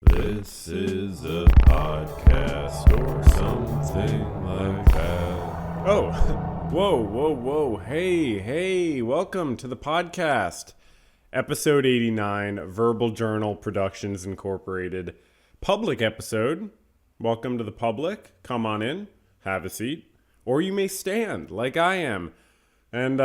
This is a podcast or something like that. Oh, whoa. Hey, welcome to the podcast. Episode 89, Verbal Journal Productions Incorporated. Public episode. Welcome to the public. Come on in, have a seat, or you may stand like I am. And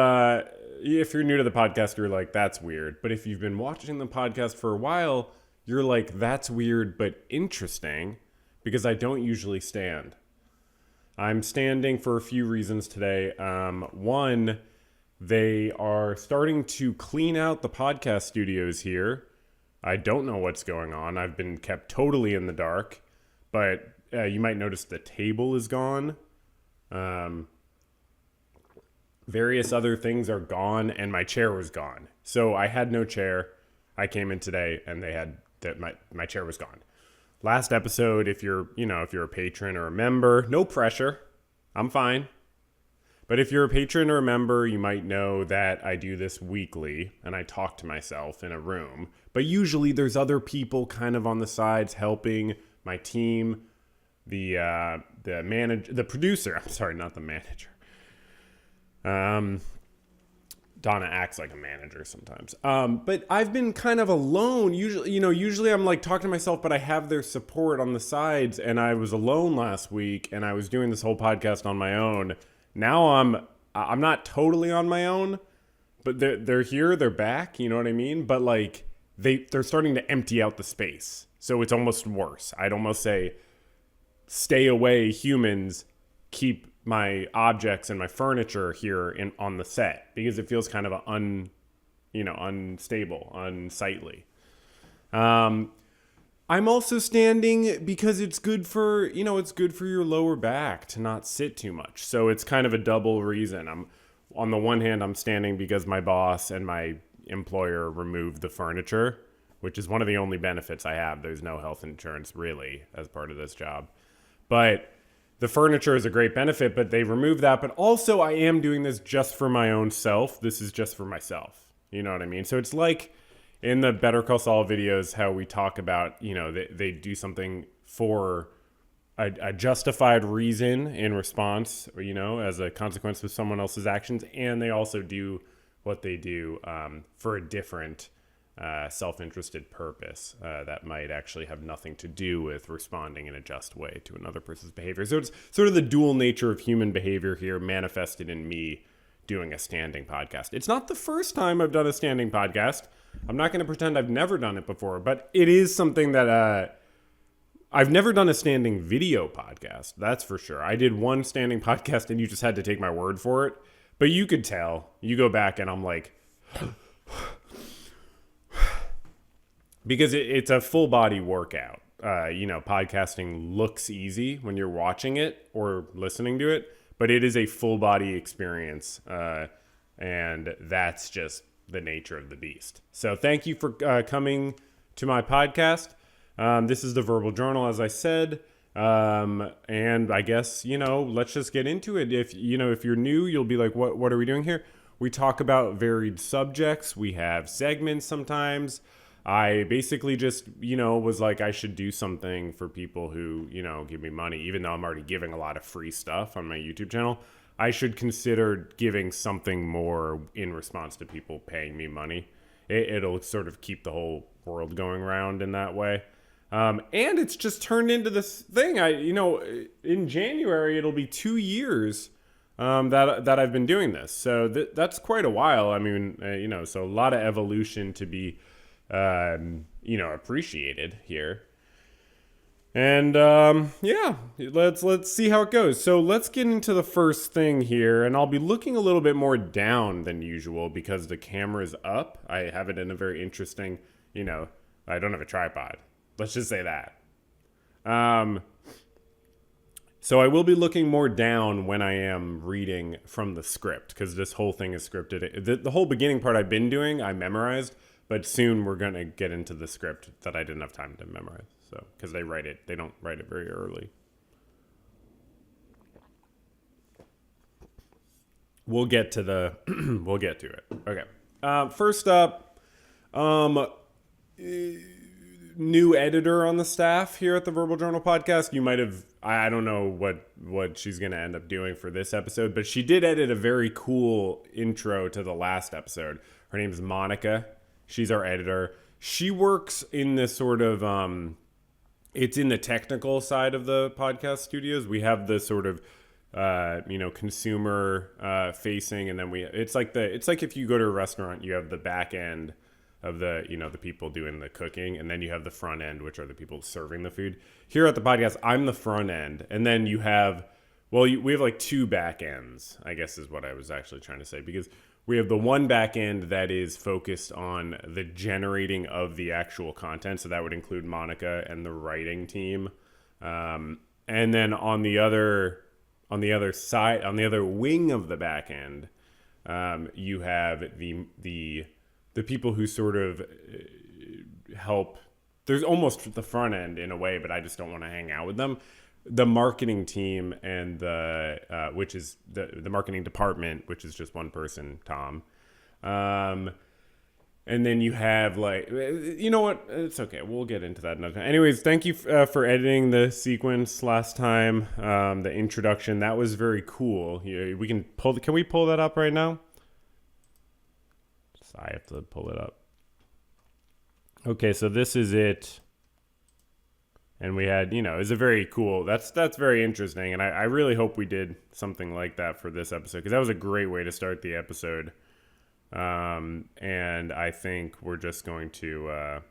if you're new to the podcast, you're like, that's weird. But if you've been watching the podcast for a while, you're like, that's weird but interesting, because I don't usually stand. I'm standing for a few reasons today. One, they are starting to clean out the podcast studios here. I don't know what's going on. I've been kept totally in the dark, but you might notice the table is gone. Various other things are gone, and my chair was gone. So I had no chair. I came in today, and they had that my chair was gone. Last episode, if you're a patron or a member, no pressure. I'm fine. But if you're a patron or a member, you might know that I do this weekly, and I talk to myself in a room. But usually there's other people kind of on the sides helping my team, the producer. I'm sorry, not the manager. Donna acts like a manager sometimes. But I've been kind of alone. Usually I'm like talking to myself, but I have their support on the sides. And I was alone last week, and I was doing this whole podcast on my own. Now I'm not totally on my own, but they're here, they're back. You know what I mean? But like they're starting to empty out the space, so it's almost worse. I'd almost say, stay away, humans. Keep my objects and my furniture here on the set, because it feels kind of unstable, unsightly. I'm also standing because it's good for your lower back to not sit too much. So it's kind of a double reason. On the one hand, I'm standing because my boss and my employer removed the furniture, which is one of the only benefits I have. There's no health insurance really as part of this job. But the furniture is a great benefit, but they removed that. But also I am doing this just for my own self. This is just for myself. You know what I mean? So it's like in the Better Call Saul videos, how we talk about, they do something for a justified reason in response, as a consequence of someone else's actions. And they also do what they do for a different self-interested purpose that might actually have nothing to do with responding in a just way to another person's behavior. So it's sort of the dual nature of human behavior here manifested in me doing a standing podcast. It's not the first time I've done a standing podcast. I'm not going to pretend I've never done it before, but it is something that I've never done a standing video podcast. That's for sure. I did one standing podcast and you just had to take my word for it, but you could tell. You go back and I'm like, because it's a full body workout. Podcasting looks easy when you're watching it or listening to it, but it is a full body experience. And that's just the nature of the beast. So thank you for coming to my podcast. This is the Verbal Journal, as I said. And I guess, let's just get into it. If you're new, you'll be like, what are we doing here? We talk about varied subjects. We have segments sometimes. I basically just, was like, I should do something for people who, give me money, even though I'm already giving a lot of free stuff on my YouTube channel. I should consider giving something more in response to people paying me money. It'll sort of keep the whole world going round in that way. And it's just turned into this thing. In January, it'll be 2 years that I've been doing this. So that's quite a while. I mean, so a lot of evolution to be appreciated here. And let's see how it goes. So let's get into the first thing here, and I'll be looking a little bit more down than usual because the camera's up. I have it in a very interesting, I don't have a tripod. Let's just say that. So I will be looking more down when I am reading from the script, because this whole thing is scripted. The whole beginning part I've been doing, I memorized. But soon we're going to get into the script that I didn't have time to memorize. So, because they don't write it very early. We'll get to it. Okay. First up, new editor on the staff here at the Verbal Journal podcast. You might have, I don't know what she's going to end up doing for this episode, but she did edit a very cool intro to the last episode. Her name is Monica. She's our editor. She works in this sort of, it's in the technical side of the podcast studios. We have the sort of, consumer facing, and then it's like if you go to a restaurant, you have the back end of the people doing the cooking, and then you have the front end, which are the people serving the food. Here at the podcast, I'm the front end, and then you have, we have like two back ends, I guess is what I was actually trying to say, because we have the one back end that is focused on the generating of the actual content, so that would include Monica and the writing team, and then on the other side, on the other wing of the back end, you have the people who sort of help. There's almost the front end in a way, but I just don't want to hang out with them. The marketing team and which is the marketing department, which is just one person, Tom. And then you have you know what? It's okay. We'll get into that another time. Anyways, thank you for editing the sequence last time. The introduction, that was very cool. Can we pull that up right now? I have to pull it up. Okay, so this is it. And we had, is a very cool, that's very interesting. And I really hope we did something like that for this episode, because that was a great way to start the episode. And I think we're just going to,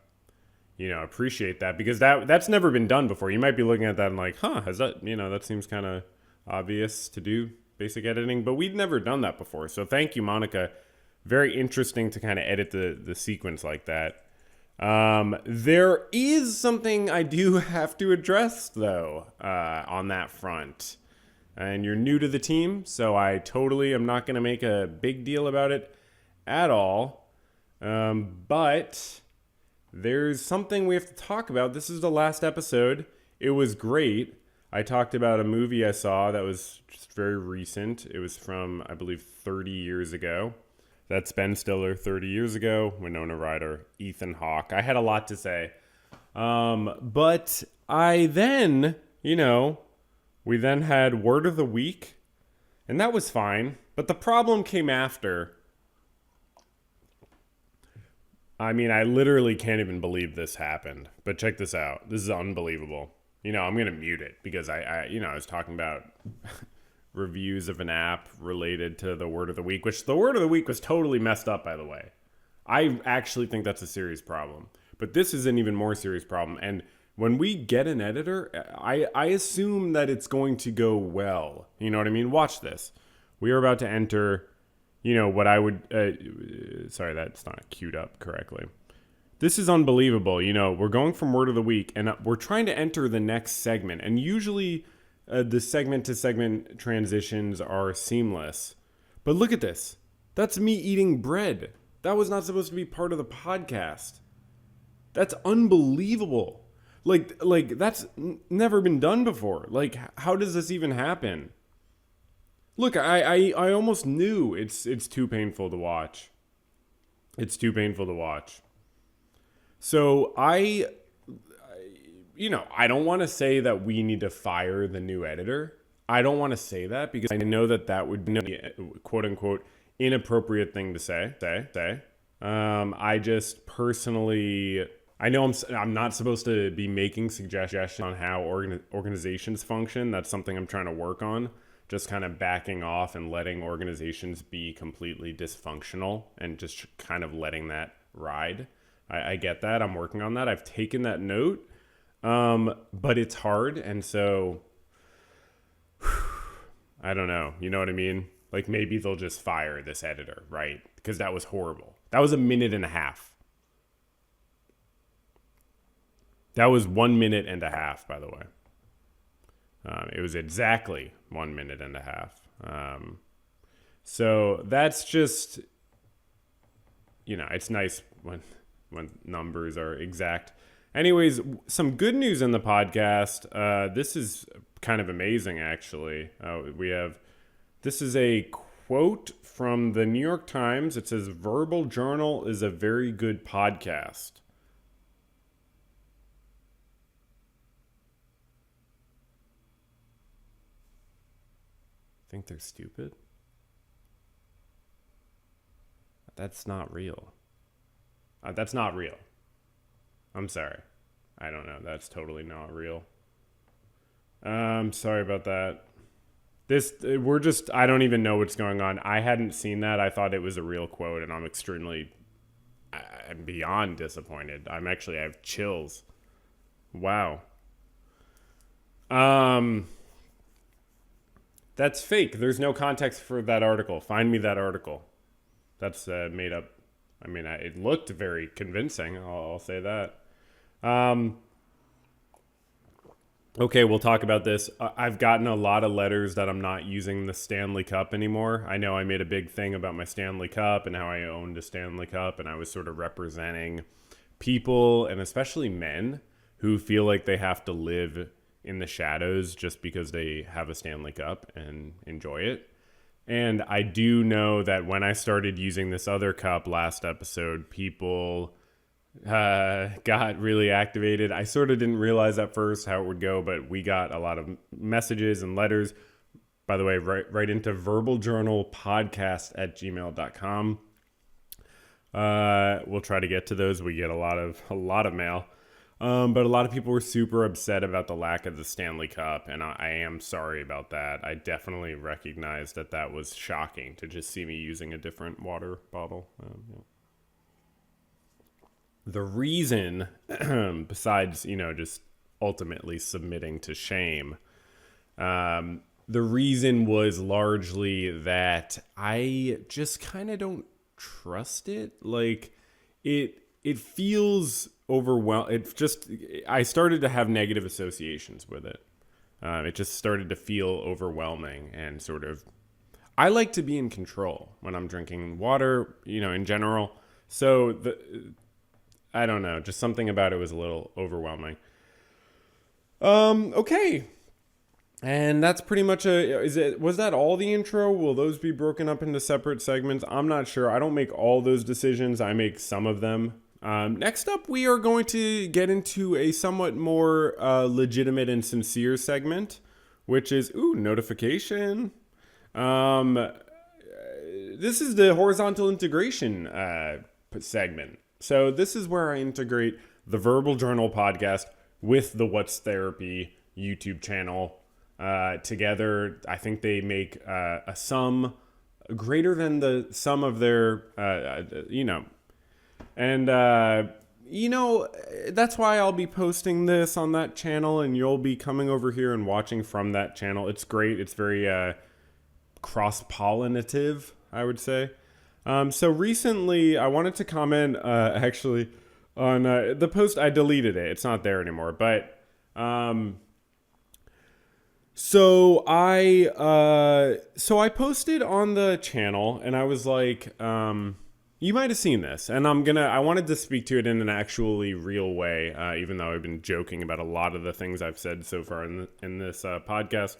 appreciate that, because that's never been done before. You might be looking at that and like, has that, that seems kind of obvious to do basic editing, but we'd never done that before. So thank you, Monica. Very interesting to kind of edit the sequence like that. There is something I do have to address, though, on that front. And you're new to the team, so I totally am not going to make a big deal about it at all. But there's something we have to talk about. This is the last episode. It was great. I talked about a movie I saw that was just very recent. It was from, I believe, 30 years ago. That's Ben Stiller, 30 years ago, Winona Ryder, Ethan Hawke. I had a lot to say. But I then, we then had Word of the Week, and that was fine. But the problem came after. I mean, I literally can't even believe this happened. But check this out. This is unbelievable. I'm going to mute it because I was talking about reviews of an app related to the Word of the Week, which the Word of the Week was totally messed up, by the way. I actually think that's a serious problem. But this is an even more serious problem. And when we get an editor, I assume that it's going to go well. You know what I mean? Watch this. We are about to enter, what I would... sorry, that's not queued up correctly. This is unbelievable. We're going from Word of the Week, and we're trying to enter the next segment. And usually... the segment-to-segment transitions are seamless. But look at this. That's me eating bread. That was not supposed to be part of the podcast. That's unbelievable. Like that's never been done before. Like, how does this even happen? Look, I almost knew it's too painful to watch. It's too painful to watch. So I don't want to say that we need to fire the new editor. I don't want to say that because I know that would be a quote unquote inappropriate thing to say. I just personally, I know I'm not supposed to be making suggestions on how organizations function. That's something I'm trying to work on. Just kind of backing off and letting organizations be completely dysfunctional and just kind of letting that ride. I get that. I'm working on that. I've taken that note. But it's hard, and so I don't know. You know what I mean? Like, maybe they'll just fire this editor, right? Because that was horrible. That was a minute and a half. That was 1 minute and a half, by the way. It was exactly 1 minute and a half. So that's just, it's nice when numbers are exact. Anyways, some good news in the podcast. This is kind of amazing, actually. This is a quote from the New York Times. It says, "Verbal Journal is a very good podcast." think they're stupid? That's not real. That's not real. I'm sorry. I don't know. That's totally not real. Sorry about that. I don't even know what's going on. I hadn't seen that. I thought it was a real quote, and I'm beyond disappointed. I have chills. Wow. That's fake. There's no context for that article. Find me that article. That's made up. I mean, it looked very convincing. I'll say that. Okay, we'll talk about this. I've gotten a lot of letters that I'm not using the Stanley Cup anymore. I know I made a big thing about my Stanley Cup and how I owned a Stanley Cup, and I was sort of representing people, and especially men, who feel like they have to live in the shadows just because they have a Stanley Cup and enjoy it. And I do know that when I started using this other cup last episode, people got really activated. I sort of didn't realize at first how it would go, but we got a lot of messages and letters. By the way, right into verbaljournalpodcast@gmail.com. We'll try to get to those. We get a lot of mail. But a lot of people were super upset about the lack of the Stanley Cup, and I am sorry about that. I definitely recognized that was shocking to just see me using a different water bottle. Yeah. The reason, besides, just ultimately submitting to shame, the reason was largely that I just kind of don't trust it. Like, it feels overwhelming. I started to have negative associations with it. It just started to feel overwhelming and sort of, I like to be in control when I'm drinking water, in general. So I don't know, just something about it was a little overwhelming. Okay. And that's pretty much was that all the intro? Will those be broken up into separate segments? I'm not sure. I don't make all those decisions. I make some of them. Next up, we are going to get into a somewhat more legitimate and sincere segment, which is, notification. This is the horizontal integration segment. So this is where I integrate the Verbal Journal podcast with the What's Therapy YouTube channel together. I think they make a sum greater than the sum of their, And, that's why I'll be posting this on that channel, and you'll be coming over here and watching from that channel. It's great. It's very cross-pollinative, I would say. So recently, I wanted to comment, actually, on the post. I deleted it. It's not there anymore. But so I posted on the channel, and I was like, you might have seen this, and I wanted to speak to it in an actually real way, even though I've been joking about a lot of the things I've said so far in this podcast.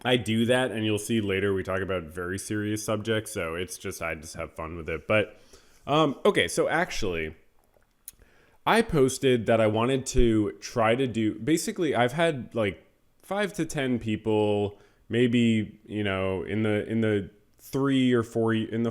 I do that, and you'll see later we talk about very serious subjects, so I just have fun with it. But, okay, so actually, I posted that I wanted to try to do, basically, I've had like 5 to 10 people, maybe, in the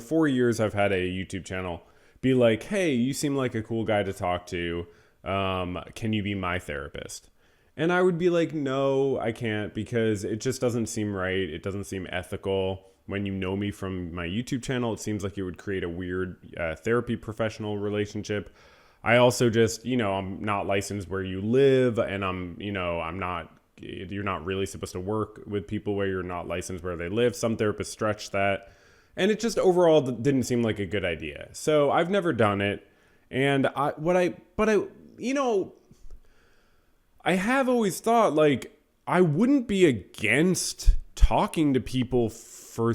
4 years I've had a YouTube channel, be like, hey, you seem like a cool guy to talk to. Can you be my therapist? And I would be like, no, I can't, because it just doesn't seem right. It doesn't seem ethical. When you know me from my YouTube channel, it seems like it would create a weird therapy professional relationship. I also just, I'm not licensed where you live, and you're not really supposed to work with people where you're not licensed where they live. Some therapists stretch that. And it just overall didn't seem like a good idea. So I've never done it. And I have always thought, like, I wouldn't be against talking to people for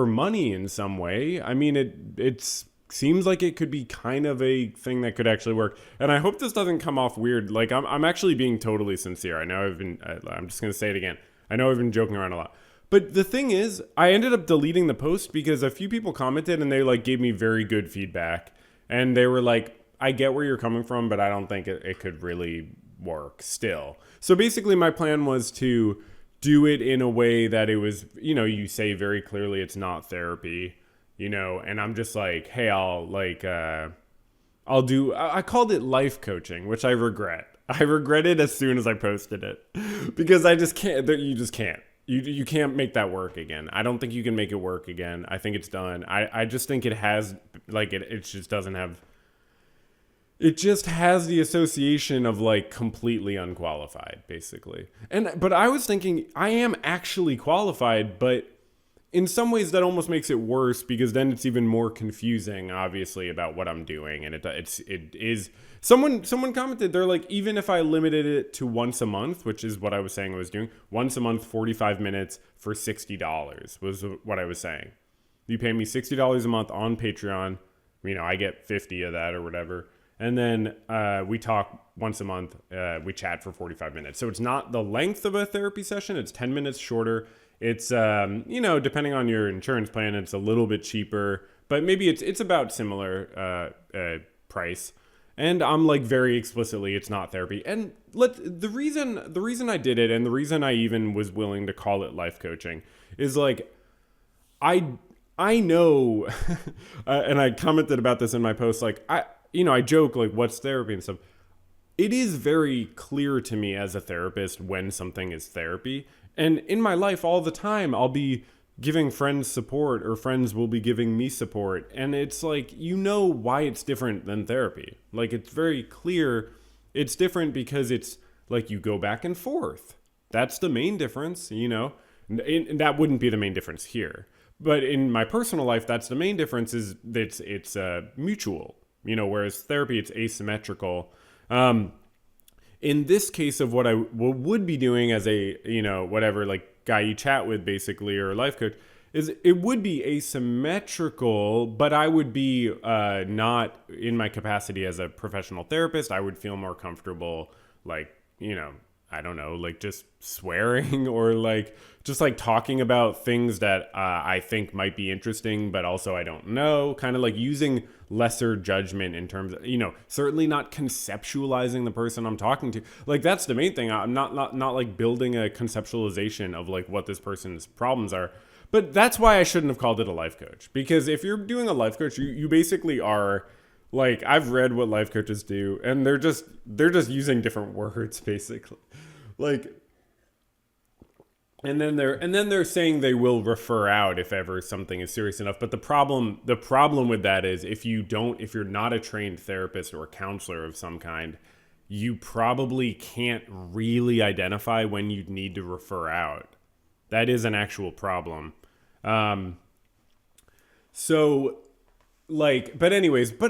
money in some way. I mean, it seems like it could be kind of a thing that could actually work. And I hope this doesn't come off weird. Like, I'm actually being totally sincere. I know I'm just going to say it again. I know I've been joking around a lot. But the thing is, I ended up deleting the post because a few people commented and they gave me very good feedback. And they were like, I get where you're coming from, but I don't think it could really work still. So basically my plan was to do it in a way that it was, you say very clearly it's not therapy, and I'm just like, hey, I called it life coaching, which I regret. I regret it as soon as I posted it because I just can't, you just can't. You can't make that work again. I don't think you can make it work again. I think it's done. I just think it has, like, it just doesn't have, it just has the association of like completely unqualified, basically. But I was thinking I am actually qualified, but in some ways that almost makes it worse because then it's even more confusing, obviously, about what I'm doing. And it is someone commented, they're like, even if I limited it to once a month, which is what I was saying I was doing, once a month, 45 minutes for $60 was what I was saying. You pay me $60 a month on Patreon. I get 50 of that or whatever. And then we talk once a month. We chat for 45 minutes. So it's not the length of a therapy session. It's 10 minutes shorter. It's, depending on your insurance plan, it's a little bit cheaper. But maybe it's about similar price. And I'm like very explicitly, it's not therapy. And the reason I did it and the reason I even was willing to call it life coaching is like, I know, and I commented about this in my post, like, I joke, like, what's therapy and stuff. It is very clear to me as a therapist when something is therapy. And in my life all the time, I'll be giving friends support or friends will be giving me support. And it's like, why it's different than therapy. Like, it's very clear it's different because it's like you go back and forth. That's the main difference, And that wouldn't be the main difference here. But in my personal life, that's the main difference is that it's mutual. Whereas therapy, it's asymmetrical. In this case of what I would be doing as a, whatever, like guy you chat with basically, or life coach, is it would be asymmetrical, but I would be not in my capacity as a professional therapist. I would feel more comfortable, like, I don't know, like just swearing or like just like talking about things that I think might be interesting, but also I don't know, kind of like using lesser judgment in terms of, certainly not conceptualizing the person I'm talking to. Like, that's the main thing. I'm not like building a conceptualization of like what this person's problems are. But that's why I shouldn't have called it a life coach, because if you're doing a life coach, you basically are like, I've read what life coaches do, and they're just using different words basically. Like, and then they're saying they will refer out if ever something is serious enough. But the problem with that is if you're not a trained therapist or a counselor of some kind, you probably can't really identify when you need to refer out. That is an actual problem. But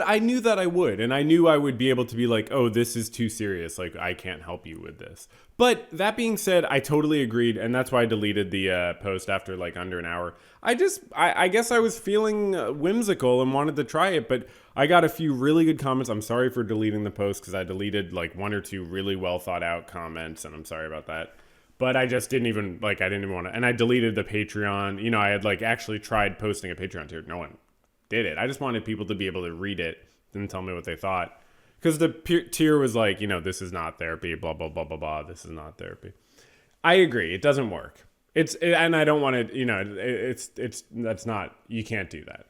I knew that I would, and I knew I would be able to be like, oh, this is too serious. Like, I can't help you with this. But that being said, I totally agreed. And that's why I deleted the post after like under an hour. I guess I was feeling whimsical and wanted to try it, but I got a few really good comments. I'm sorry for deleting the post because I deleted like one or two really well thought out comments, and I'm sorry about that. But I just didn't even want to, and I deleted the Patreon. I had like actually tried posting a Patreon tier. No one did it. I just wanted people to be able to read it and tell me what they thought. Because the tier was like, this is not therapy, blah, blah, blah, blah, blah. This is not therapy. I agree. It doesn't work. And I don't want to, that's not, you can't do that.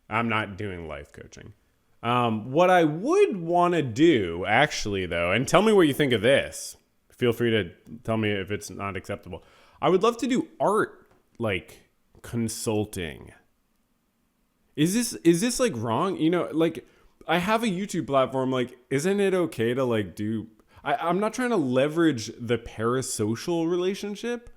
I'm not doing life coaching. What I would want to do actually though, and tell me what you think of this. Feel free to tell me if it's not acceptable. I would love to do art, like consulting. Is this like wrong? Like I have a YouTube platform. Like, isn't it okay to like do? I'm not trying to leverage the parasocial relationship.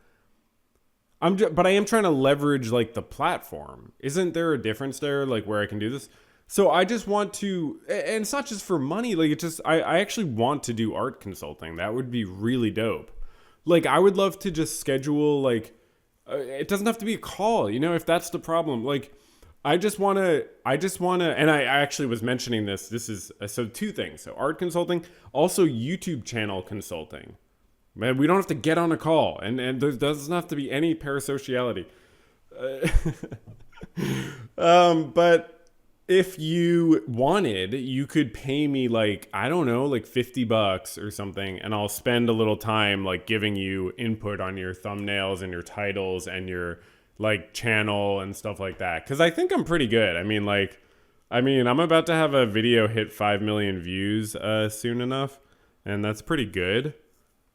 But I am trying to leverage like the platform. Isn't there a difference there? Like where I can do this. So I just want to, and it's not just for money. Like it's just, I actually want to do art consulting. That would be really dope. Like I would love to just schedule like, it doesn't have to be a call, if that's the problem. Like I just want to, and I actually was mentioning this. This is, so two things. So art consulting, also YouTube channel consulting. Man, we don't have to get on a call and there doesn't have to be any parasociality. But if you wanted, you could pay me like, I don't know, like $50 or something, and I'll spend a little time like giving you input on your thumbnails and your titles and your like channel and stuff like that. Cause I think I'm pretty good. I'm about to have a video hit 5 million views soon enough, and that's pretty good.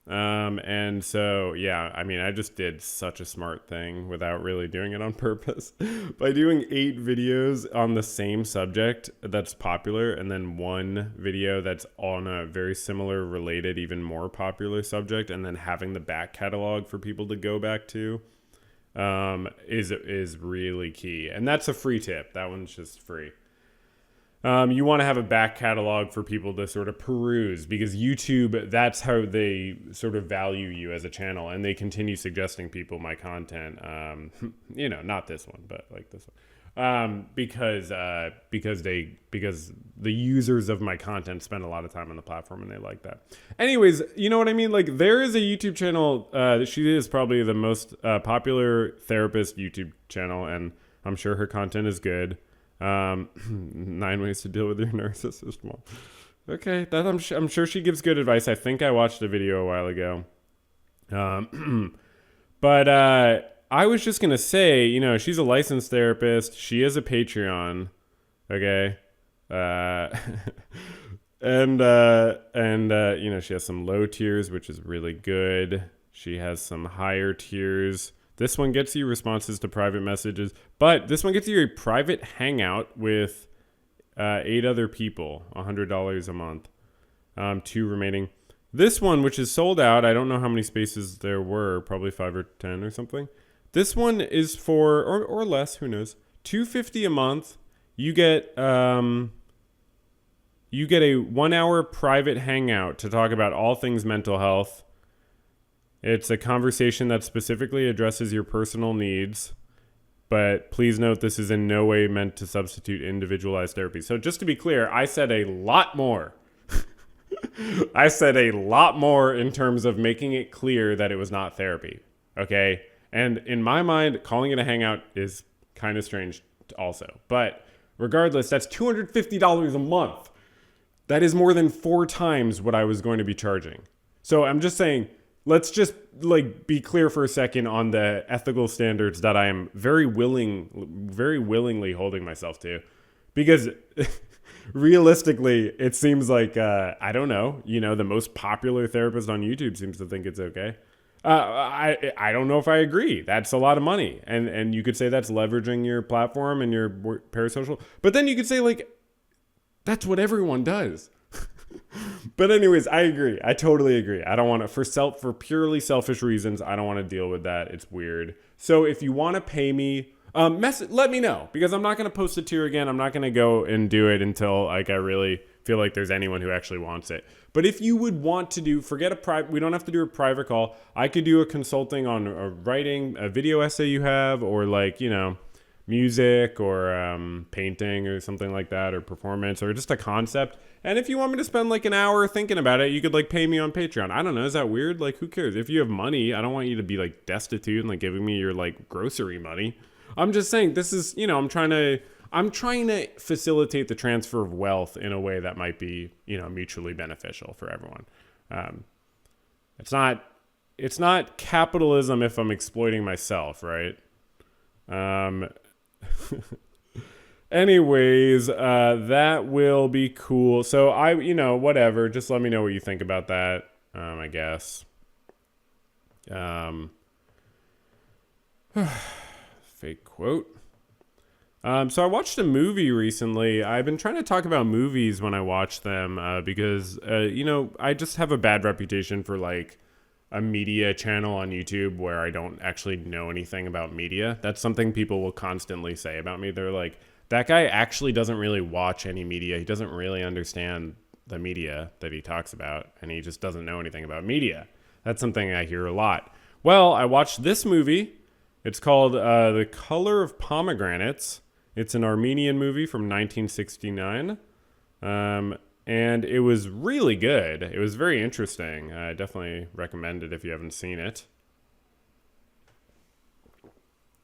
And so, yeah, I just did such a smart thing without really doing it on purpose by doing 8 videos on the same subject that's popular, and then one video that's on a very similar, related, even more popular subject, and then having the back catalog for people to go back to, is really key. And that's a free tip. That one's just free. You want to have a back catalog for people to sort of peruse, because YouTube, that's how they sort of value you as a channel, and they continue suggesting people my content. Not this one, but like this one, because the users of my content spend a lot of time on the platform and they like that. Anyways, you know what I mean? Like, there is a YouTube channel. She is probably the most popular therapist YouTube channel, and I'm sure her content is good. 9 ways to deal with your narcissist mom. Okay, that I'm sure she gives good advice. I think I watched a video a while ago. But I was just gonna say, she's a licensed therapist. She has a Patreon. Okay. And she has some low tiers, which is really good. She has some higher tiers. This one gets you responses to private messages, but this one gets you a private hangout with 8 other people, $100 a month, 2 remaining. This one, which is sold out, I don't know how many spaces there were, probably 5 or 10 or something. This one is for, or less, who knows, $250 a month. You get a 1-hour private hangout to talk about all things mental health. It's a conversation that specifically addresses your personal needs, but please note this is in no way meant to substitute individualized therapy. So just to be clear, I said a lot more. I said a lot more in terms of making it clear that it was not therapy, okay? And in my mind, calling it a hangout is kind of strange also. But regardless, that's $250 a month. That is more than 4 times what I was going to be charging. So I'm just saying, let's just be clear for a second on the ethical standards that I am very willingly holding myself to, because realistically, it seems like, I don't know, the most popular therapist on YouTube seems to think it's okay. I don't know if I agree. That's a lot of money. And you could say that's leveraging your platform and your parasocial, but then you could say that's what everyone does. But anyways, I agree. I totally agree. I don't want to, for purely selfish reasons, I don't want to deal with that. It's weird. So if you want to pay me, let me know, because I'm not going to post a tier again. I'm not going to go and do it until I really feel like there's anyone who actually wants it. But if you would want to we don't have to do a private call. I could do a consulting on writing a video essay you have, or music, or painting or something like that, or performance, or just a concept. And if you want me to spend an hour thinking about it, you could pay me on Patreon. I don't know. Is that weird? Who cares? If you have money, I don't want you to be destitute and giving me your grocery money. I'm just saying, this is, I'm trying to facilitate the transfer of wealth in a way that might be, mutually beneficial for everyone. It's not capitalism if I'm exploiting myself, right? Anyways, that will be cool. So whatever, just let me know what you think about that. I guess. Fake quote. So I watched a movie recently. I've been trying to talk about movies when I watch them, because, I just have a bad reputation for a media channel on YouTube where I don't actually know anything about media. That's something people will constantly say about me. They're like, that guy actually doesn't really watch any media. He doesn't really understand the media that he talks about, and he just doesn't know anything about media. That's something I hear a lot. Well, I watched this movie. It's called The Color of Pomegranates. It's an Armenian movie from 1969. And it was really good. It was very interesting. I definitely recommend it if you haven't seen it.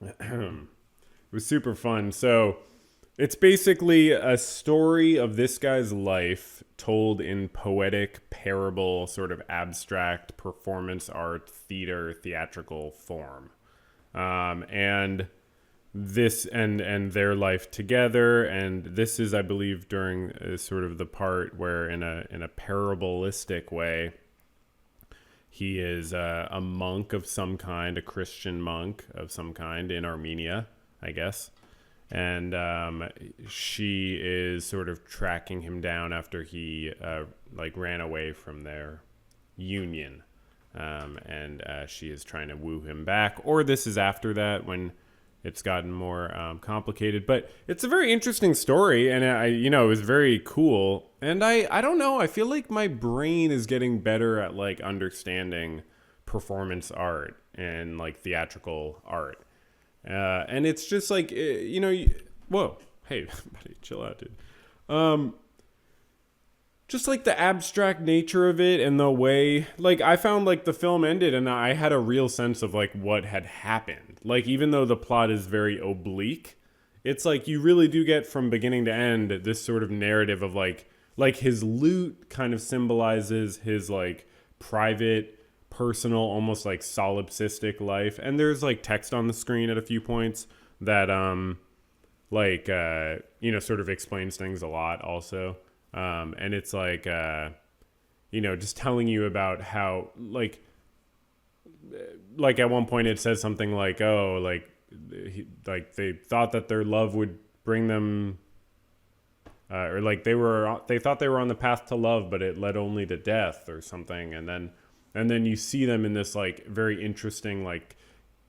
It was super fun. So It's basically a story of this guy's life told in poetic, parable, sort of abstract performance art, theatrical form. And this and their life together, and this is, I believe, during sort of the part where in a parabolistic way, he is a monk of some kind, a Christian monk of some kind in Armenia, I guess. And she is sort of tracking him down after he ran away from their union. And she is trying to woo him back. Or this is after that when it's gotten more complicated. But it's a very interesting story, and it was very cool. And I don't know, I feel like my brain is getting better at like understanding performance art and like theatrical art. And it's just like, whoa, hey, buddy, chill out, dude. Just like the abstract nature of it and the way, like, I found like the film ended and I had a real sense of like what had happened. Like, even though the plot is very oblique, it's like you really do get from beginning to end this sort of narrative of like his loot kind of symbolizes his like private, personal, almost like solipsistic life. And there's like text on the screen at a few points that sort of explains things a lot also. And it's like just telling you about how like at one point it says something like, they thought that their love would bring them or like they thought they were on the path to love, but it led only to death or something. And then you see them in this like very interesting, like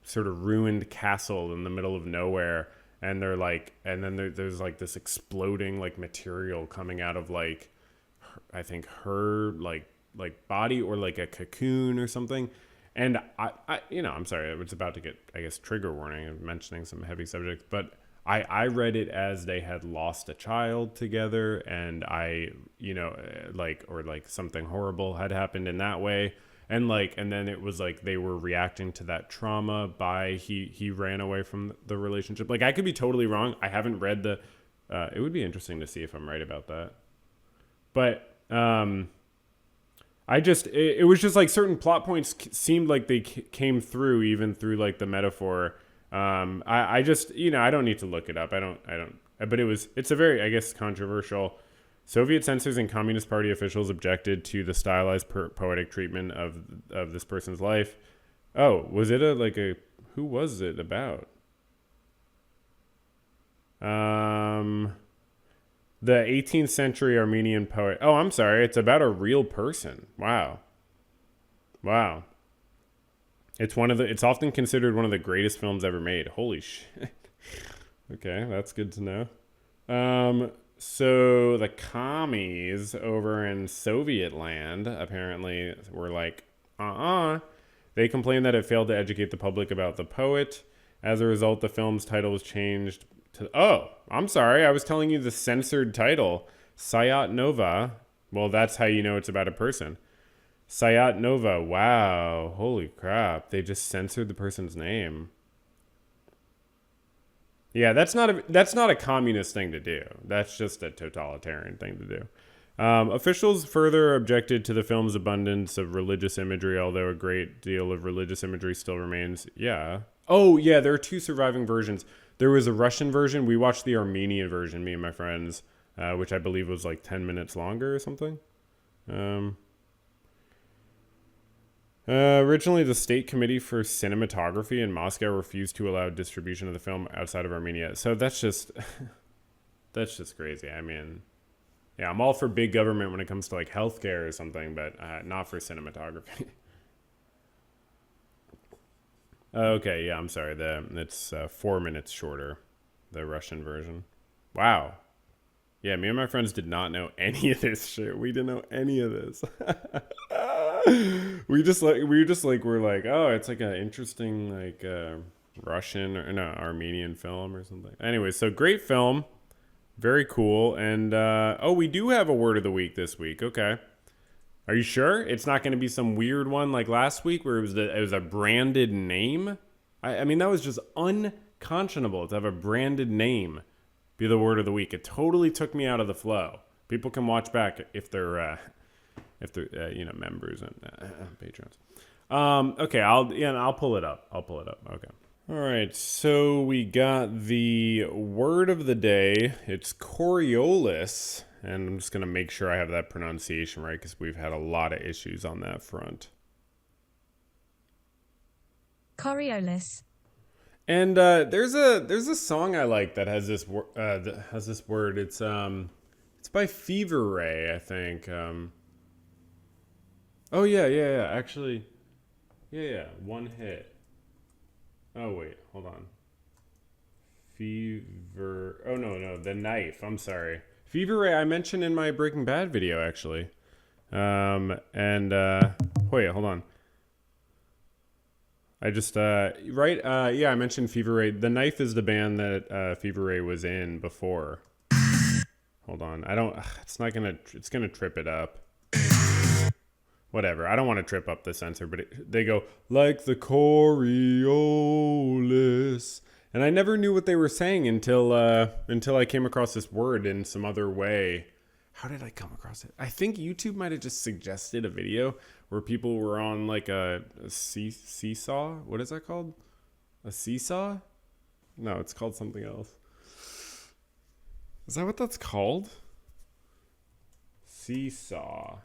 sort of ruined castle in the middle of nowhere. And they're like, and then there's like this exploding like material coming out of like, I think her like body or like a cocoon or something. And I'm sorry, it's about to get, I guess, trigger warning of mentioning some heavy subjects, but I read it as they had lost a child together, and something horrible had happened in that way. And then it was like they were reacting to that trauma by he ran away from the relationship. Like, I could be totally wrong. I haven't read it would be interesting to see if I'm right about that. But it was just like certain plot points seemed like they came through even through like the metaphor. I just, I don't need to look it up. But it's a very, I guess, controversial. Soviet censors and Communist Party officials objected to the stylized poetic treatment of this person's life. Oh, was it who was it about? The 18th century Armenian poet. Oh, I'm sorry. It's about a real person. Wow. It's often considered one of the greatest films ever made. Holy shit. Okay, that's good to know. So the commies over in Soviet land apparently were like, They complained that it failed to educate the public about the poet. As a result, the film's title was changed to... Oh, I'm sorry. I was telling you the censored title. Sayat Nova. Well, that's how you know it's about a person. Sayat Nova. Wow. Holy crap. They just censored the person's name. Yeah, that's not a communist thing to do. That's just a totalitarian thing to do. Officials further objected to the film's abundance of religious imagery, although a great deal of religious imagery still remains. Yeah. Oh, yeah, there are two surviving versions. There was a Russian version. We watched the Armenian version, me and my friends, which I believe was like 10 minutes longer or something. Originally, the State Committee for Cinematography in Moscow refused to allow distribution of the film outside of Armenia. So that's just crazy. I mean, yeah, I'm all for big government when it comes to like healthcare or something, but not for cinematography. Okay, yeah, I'm sorry. It's 4 minutes shorter, the Russian version. Wow. Yeah, me and my friends did not know any of this shit. We didn't know any of this. We're like, oh, it's like an interesting like Russian or no Armenian film or something. Anyway, so great film, very cool, and we do have a word of the week this week. Okay, are you sure it's not going to be some weird one like last week where it was a branded name? I mean that was just unconscionable to have a branded name be the word of the week. It totally took me out of the flow. People can watch back if they're members and patrons. Okay, I'll pull it up. Okay. All right, so we got the word of the day. It's Coriolis, and I'm just going to make sure I have that pronunciation right because we've had a lot of issues on that front. Coriolis. And there's a song I like that has this word. It's by Fever Ray, I think. Oh yeah. Actually, yeah. One hit. Oh, wait, hold on. Oh, no, The Knife. I'm sorry. Fever Ray, I mentioned in my Breaking Bad video, actually. Wait, hold on. I just, I mentioned Fever Ray. The Knife is the band that Fever Ray was in before. Hold on. It's going to trip it up. Whatever. I don't want to trip up the censor, but they go, like the Coriolis. And I never knew what they were saying until I came across this word in some other way. How did I come across it? I think YouTube might have just suggested a video where people were on like a seesaw. What is that called? A seesaw? No, it's called something else. Is that what that's called? Seesaw.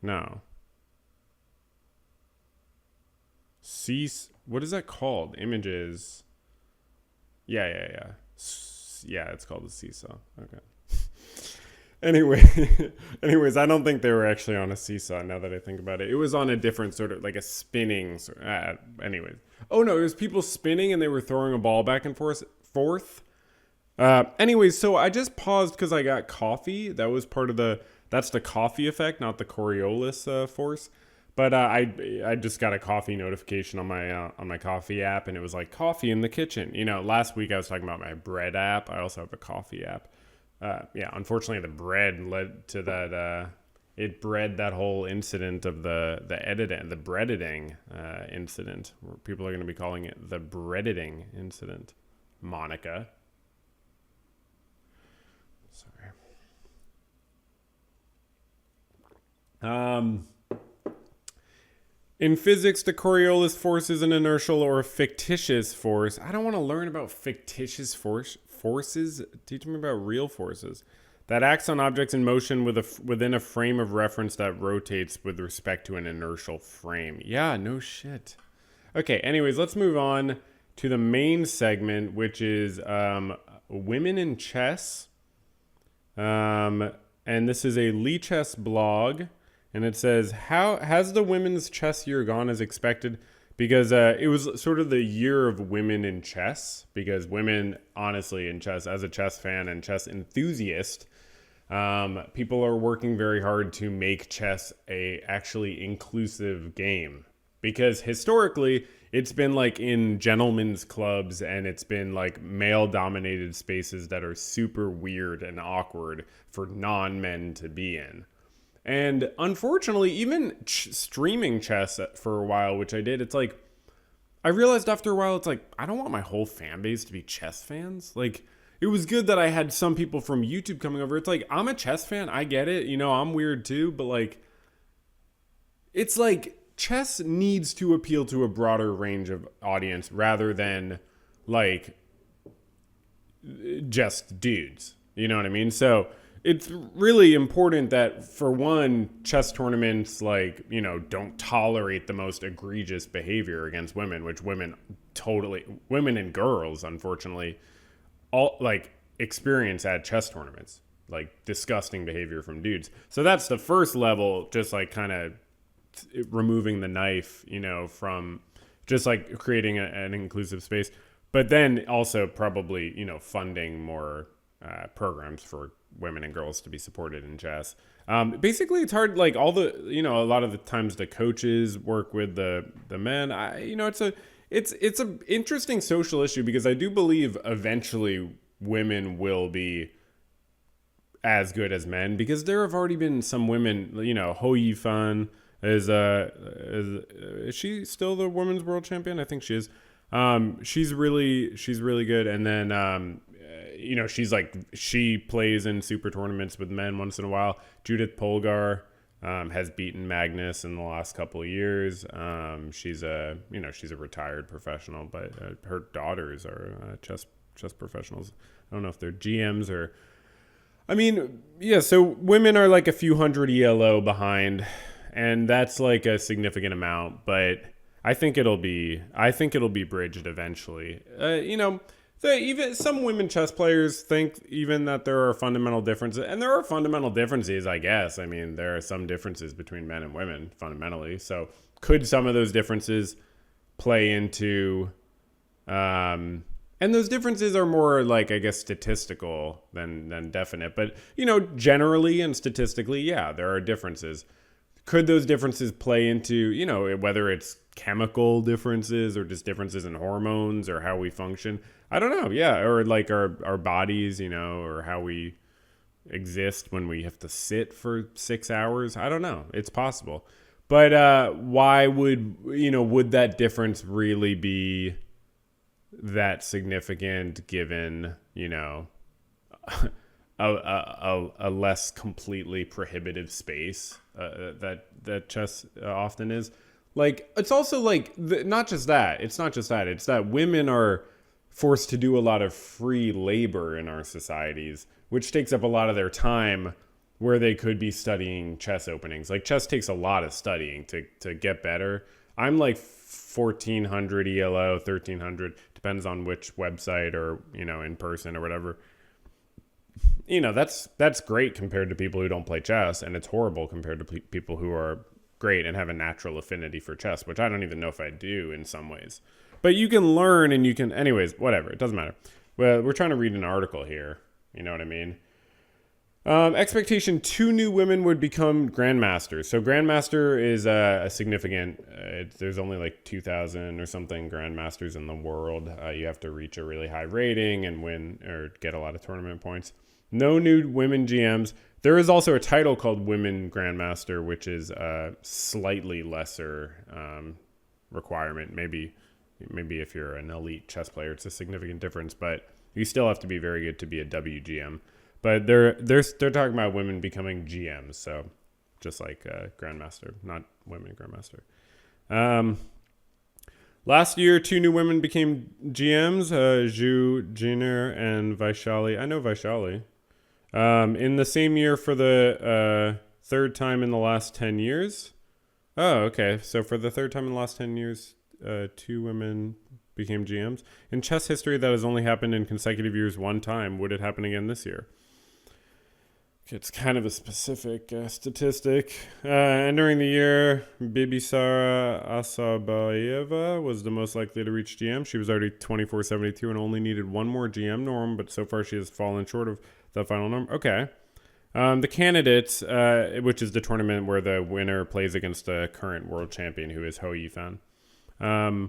No. What is that called? Images. Yeah. Yeah, it's called a seesaw. Okay. Anyways, I don't think they were actually on a seesaw now that I think about it. It was on a different sort of, like a spinning. Anyways. Oh no, it was people spinning and they were throwing a ball back and forth. Anyways, so I just paused because I got coffee. That was part of that's the coffee effect, not the Coriolis force. But I just got a coffee notification on my coffee app, and it was like coffee in the kitchen. Last week I was talking about my bread app. I also have a coffee app. Unfortunately, the bread led to that. It bred that whole incident of the bread-editing incident. Where people are going to be calling it the bread-editing incident. Monica. Sorry. In physics, the Coriolis force is an inertial or a fictitious force. I don't want to learn about fictitious forces. Teach me about real forces. That acts on objects in motion within a frame of reference that rotates with respect to an inertial frame. Yeah, no shit. Okay, anyways, let's move on to the main segment, which is women in chess. And this is a Lee Chess blog. And it says, "How has the women's chess year gone as expected?" Because it was sort of the year of women in chess. Because women, honestly, in chess, as a chess fan and chess enthusiast, people are working very hard to make chess a actually inclusive game. Because historically, it's been like in gentlemen's clubs and it's been like male-dominated spaces that are super weird and awkward for non-men to be in. And unfortunately, even streaming chess for a while, which I did, it's like, I realized after a while, it's like, I don't want my whole fan base to be chess fans. Like, it was good that I had some people from YouTube coming over. It's like, I'm a chess fan. I get it. I'm weird too. But like, it's like, chess needs to appeal to a broader range of audience rather than like just dudes. You know what I mean? So it's really important that, for one, chess tournaments don't tolerate the most egregious behavior against women, which women and girls, unfortunately, all experience at chess tournaments, like disgusting behavior from dudes. So that's the first level, just like kind of removing the knife, from just like creating an inclusive space. But then also probably, funding more programs for women and girls to be supported in chess. Basically, it's hard. Like all the, a lot of the times the coaches work with the men. It's a interesting social issue because I do believe eventually women will be as good as men, because there have already been some women. Ho Yifan is she still the women's world champion? I think she is. She's really good. And then she plays in super tournaments with men once in a while. Judith Polgar has beaten Magnus in the last couple of years. She's a retired professional, but her daughters are chess professionals. I don't know if they're GMs or, so women are like a few hundred ELO behind, and that's like a significant amount, but I think it'll be bridged eventually. Even some women chess players think even that there are fundamental differences, and there are fundamental differences, I guess. I mean, there are some differences between men and women fundamentally. So could some of those differences play into, and those differences are more like, I guess, statistical than definite, but generally and statistically, yeah, there are differences. Could those differences play into, whether it's chemical differences or just differences in hormones or how we function? I don't know. Yeah. Or like our bodies, or how we exist when we have to sit for 6 hours. I don't know. It's possible. But why would that difference really be that significant given, a less completely prohibitive space that chess often is? Like, it's also like not just that. It's not just that. It's that women are forced to do a lot of free labor in our societies, which takes up a lot of their time where they could be studying chess openings. Like, chess takes a lot of studying to get better. I'm like 1400 ELO, 1300, depends on which website or, in person or whatever. That's great compared to people who don't play chess, and it's horrible compared to people who are great and have a natural affinity for chess, which I don't even know if I do in some ways. But you can learn, and you can, anyways, whatever. It doesn't matter. Well, we're trying to read an article here. You know what I mean? Expectation: 2 new women would become grandmasters. So grandmaster is a significant, there's only like 2,000 or something grandmasters in the world. You have to reach a really high rating and win or get a lot of tournament points. No new women GMs. There is also a title called Women Grandmaster, which is a slightly lesser requirement. Maybe if you're an elite chess player, it's a significant difference, but you still have to be very good to be a WGM. But they're talking about women becoming GMs, so just like Grandmaster, not Women Grandmaster. Last year, 2 new women became GMs, Zhu Jiner and Vaishali. I know Vaishali. In the same year for the third time in the last 10 years. Oh, okay. So for the third time in the last 10 years, 2 women became GMs. In chess history, that has only happened in consecutive years one time. Would it happen again this year? It's kind of a specific statistic. Entering the year, Bibisara Asabayeva was the most likely to reach GM. She was already 2472 and only needed one more GM norm, but so far she has fallen short of the final norm. Okay. The candidates, which is the tournament where the winner plays against the current world champion, who is Ho Yifan. I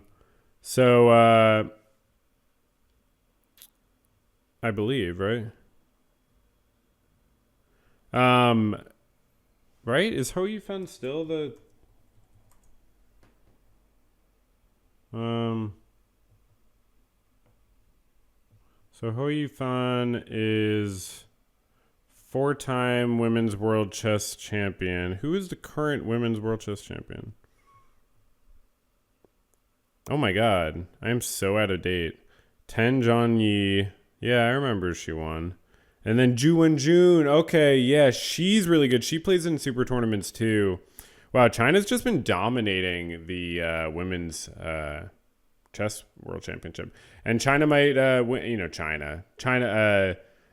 believe, right? Right? Is Ho Yifan still the... So Ho Yifan is 4-time women's world chess champion. Who is the current women's world chess champion? Oh my god. I am so out of date. Ten Zhongyi. Yeah, I remember she won. And then Ju Wenjun. Okay, yeah, she's really good. She plays in super tournaments too. Wow, China's just been dominating the women's chess world championship. And China might win, China,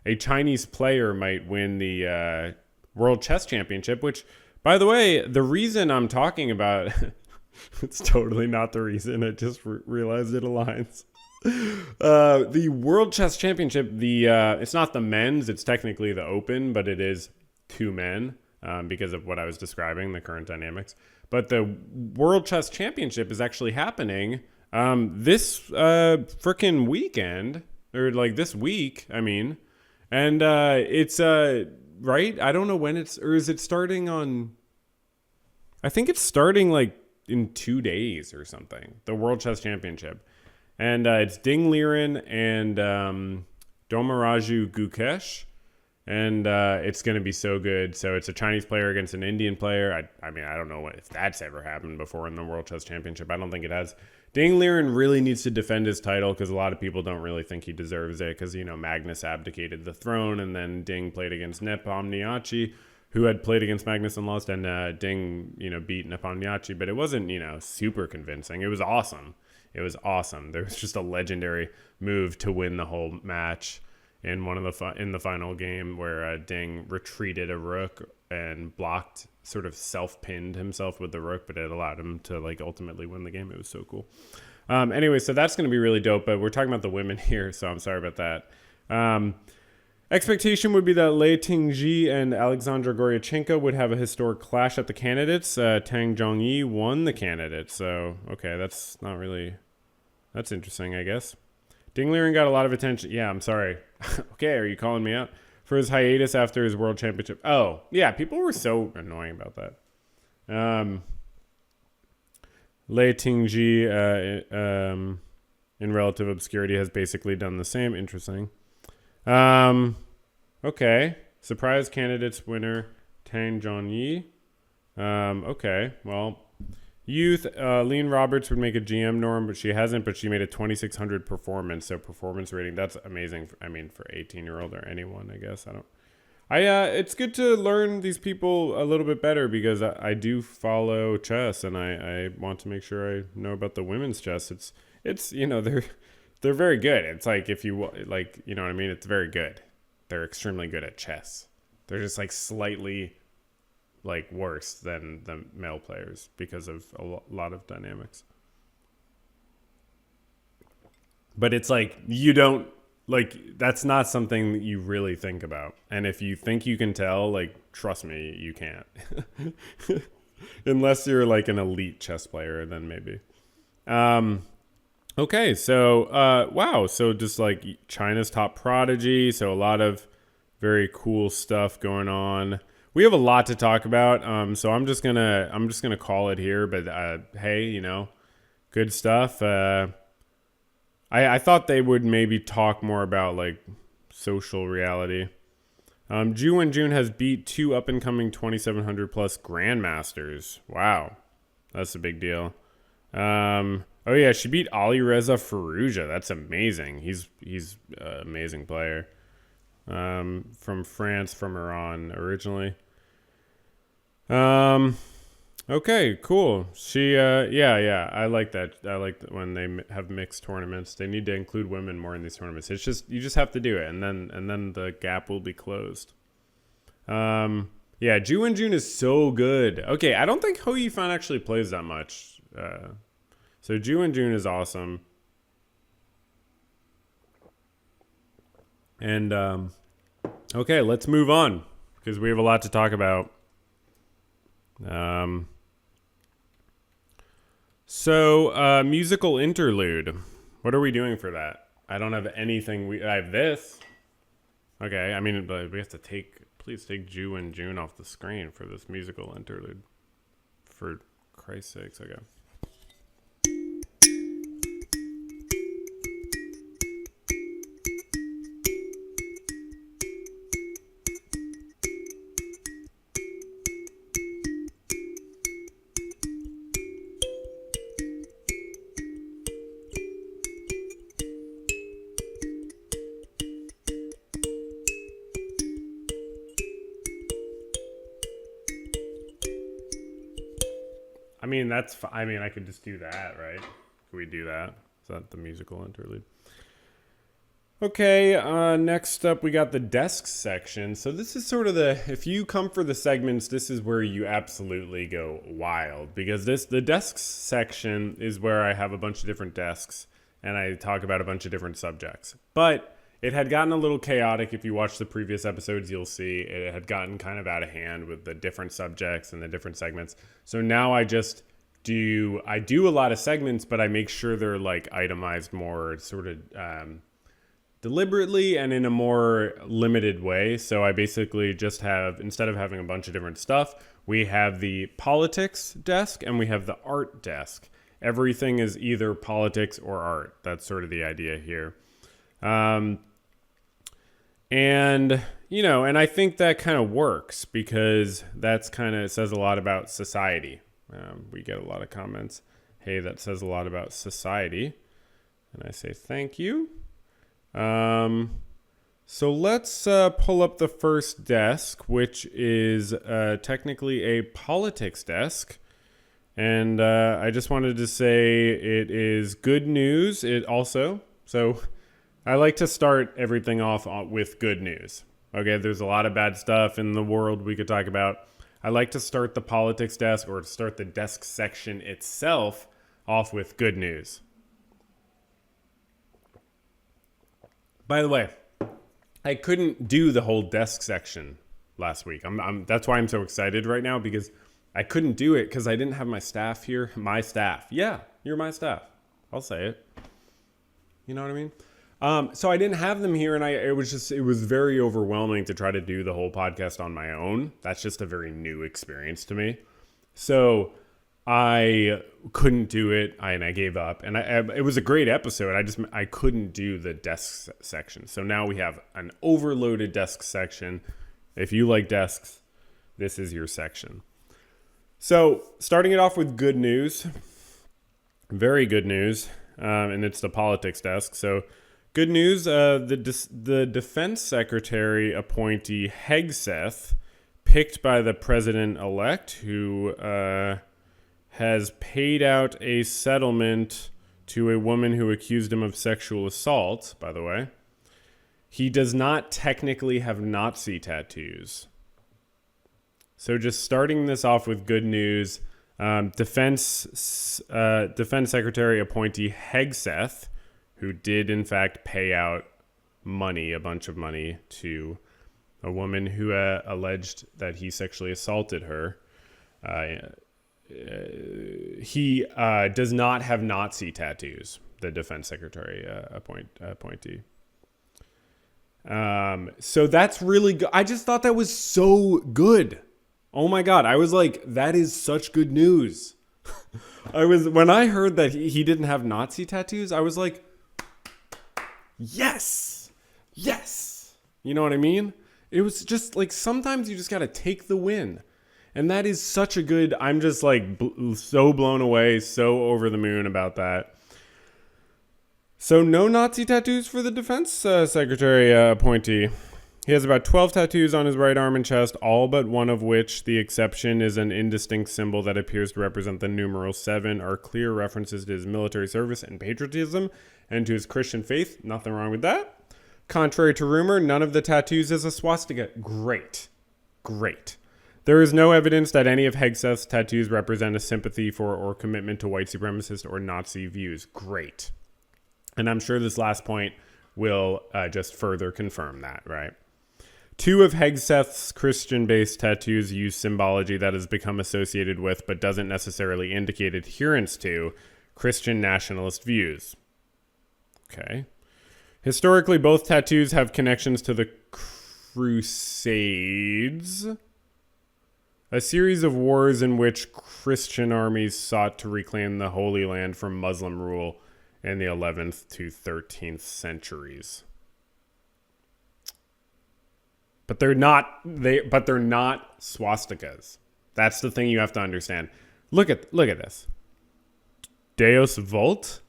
a Chinese player might win the world chess championship, which, by the way, the reason I'm talking about, it's totally not the reason. I just realized it aligns. The World Chess Championship, it's not the men's, it's technically the open, but it is 2 men because of what I was describing, the current dynamics. But the World Chess Championship is actually happening this frickin' weekend, or like this week, I mean. And it's, right? I don't know when or is it starting on, I think it's starting like in 2 days or something, the World Chess Championship. And it's Ding Liren and Domaraju Gukesh. And it's going to be so good. So it's a Chinese player against an Indian player. I mean, I don't know if that's ever happened before in the World Chess Championship. I don't think it has. Ding Liren really needs to defend his title because a lot of people don't really think he deserves it because, Magnus abdicated the throne and then Ding played against Nepomniachtchi, who had played against Magnus and lost, and Ding, beat Nepomniachtchi, but it wasn't, super convincing. It was awesome. There was just a legendary move to win the whole match in in the final game where Ding retreated a rook and blocked, sort of self-pinned himself with the rook, but it allowed him to ultimately win the game. It was so cool. Anyway, so that's going to be really dope, but we're talking about the women here, so I'm sorry about that. Expectation would be that Lei Tingji and Alexandra Goryachenko would have a historic clash at the candidates. Tang Zhongyi won the candidates, so okay, that's interesting, I guess. Ding Liren got a lot of attention. Yeah, I'm sorry. Okay, are you calling me out? For his hiatus after his world championship. Oh, yeah, people were so annoying about that. Lei Tingji, in relative obscurity, has basically done the same. Interesting. Okay. Surprise candidates winner, Tang Zhongyi. Okay, well... Youth, Lean Roberts would make a GM norm, but she hasn't, but she made a 2,600 performance. So performance rating, that's amazing. For 18-year-old or anyone, I guess. It's good to learn these people a little bit better because I do follow chess and I want to make sure I know about the women's chess. It's they're very good. It's like, if you you know what I mean? It's very good. They're extremely good at chess. They're just slightly worse than the male players because of a lot of dynamics. But it's you don't that's not something that you really think about. And if you think you can tell, trust me, you can't. Unless you're an elite chess player, then maybe. Okay, so wow, so just China's top prodigy, so a lot of very cool stuff going on. We have a lot to talk about, so I'm just gonna call it here. But hey, good stuff. I thought they would maybe talk more about social reality. Ju Wenjun has beat 2 up and coming 2,700 plus grandmasters. Wow, that's a big deal. Oh yeah, she beat Ali Reza Firouzja. That's amazing. He's an amazing player. From France, from Iran originally. Okay, cool. She, yeah. I like that. I like that when they have mixed tournaments. They need to include women more in these tournaments. It's just, you just have to do it, and then the gap will be closed. Yeah, Ju Wenjun is so good. Okay, I don't think Ho Yifan actually plays that much. So Ju Wenjun is awesome. And okay, let's move on because we have a lot to talk about. So musical interlude. What are we doing for that? I don't have anything. I have this. Okay, I mean, but we have to please take Ju Wenjun off the screen for this musical interlude. For Christ's sakes, okay. I mean, I could just do that, right? Could we do that? Is that the musical interlude? Okay, next up we got the desks section. So this is sort of if you come for the segments, this is where you absolutely go wild. Because the desks section is where I have a bunch of different desks and I talk about a bunch of different subjects. But it had gotten a little chaotic. If you watch the previous episodes, you'll see it had gotten kind of out of hand with the different subjects and the different segments. So now I do a lot of segments, but I make sure they're itemized more sort of deliberately and in a more limited way. So I basically just have, instead of having a bunch of different stuff, we have the politics desk and we have the art desk. Everything is either politics or art. That's sort of the idea here. And, and I think that kind of works because it says a lot about society. We get a lot of comments. Hey, that says a lot about society. And I say, thank you. So let's pull up the first desk, which is technically a politics desk. And I just wanted to say it is good news. So I like to start everything off with good news. Okay, there's a lot of bad stuff in the world we could talk about. I like to start the politics desk or start the desk section itself off with good news. By the way, I couldn't do the whole desk section last week. That's why I'm so excited right now, because I couldn't do it because I didn't have my staff here. My staff. Yeah, you're my staff. I'll say it. You know what I mean? So I didn't have them here, and it was very overwhelming to try to do the whole podcast on my own. That's just a very new experience to me. So I couldn't do it, and I gave up. And it was a great episode. I couldn't do the desk section. So now we have an overloaded desk section. If you like desks, this is your section. So starting it off with good news, very good news, and it's the politics desk. So good news, the defense secretary appointee Hegseth, picked by the president-elect, who has paid out a settlement to a woman who accused him of sexual assault, by the way. He does not technically have Nazi tattoos. So just starting this off with good news, Defense Secretary appointee Hegseth, who did in fact pay out a bunch of money to a woman who alleged that he sexually assaulted her. He does not have Nazi tattoos, the Defense Secretary appointee. So that's really good. I just thought that was so good. Oh my God. I was like, that is such good news. When I heard that he didn't have Nazi tattoos, I was like, yes. You know what I mean? It was just like, sometimes you just got to take the win. And that is such a good, I'm just like so blown away, so over the moon about that. So no Nazi tattoos for the defense secretary appointee. He has about 12 tattoos on his right arm and chest, all but one of which, the exception, is an indistinct symbol that appears to represent the numeral 7, are clear references to his military service and patriotism and to his Christian faith. Nothing wrong with that. Contrary to rumor, none of the tattoos is a swastika. Great. There is no evidence that any of Hegseth's tattoos represent a sympathy for or commitment to white supremacist or Nazi views. Great. And I'm sure this last point will just further confirm that, right? 2 of Hegseth's Christian-based tattoos use symbology that has become associated with, but doesn't necessarily indicate adherence to, Christian nationalist views. Okay. Historically, both tattoos have connections to the Crusades, a series of wars in which Christian armies sought to reclaim the Holy Land from Muslim rule in the 11th to 13th centuries. But they're not swastikas. That's the thing you have to understand. Look at this. Deus Vult.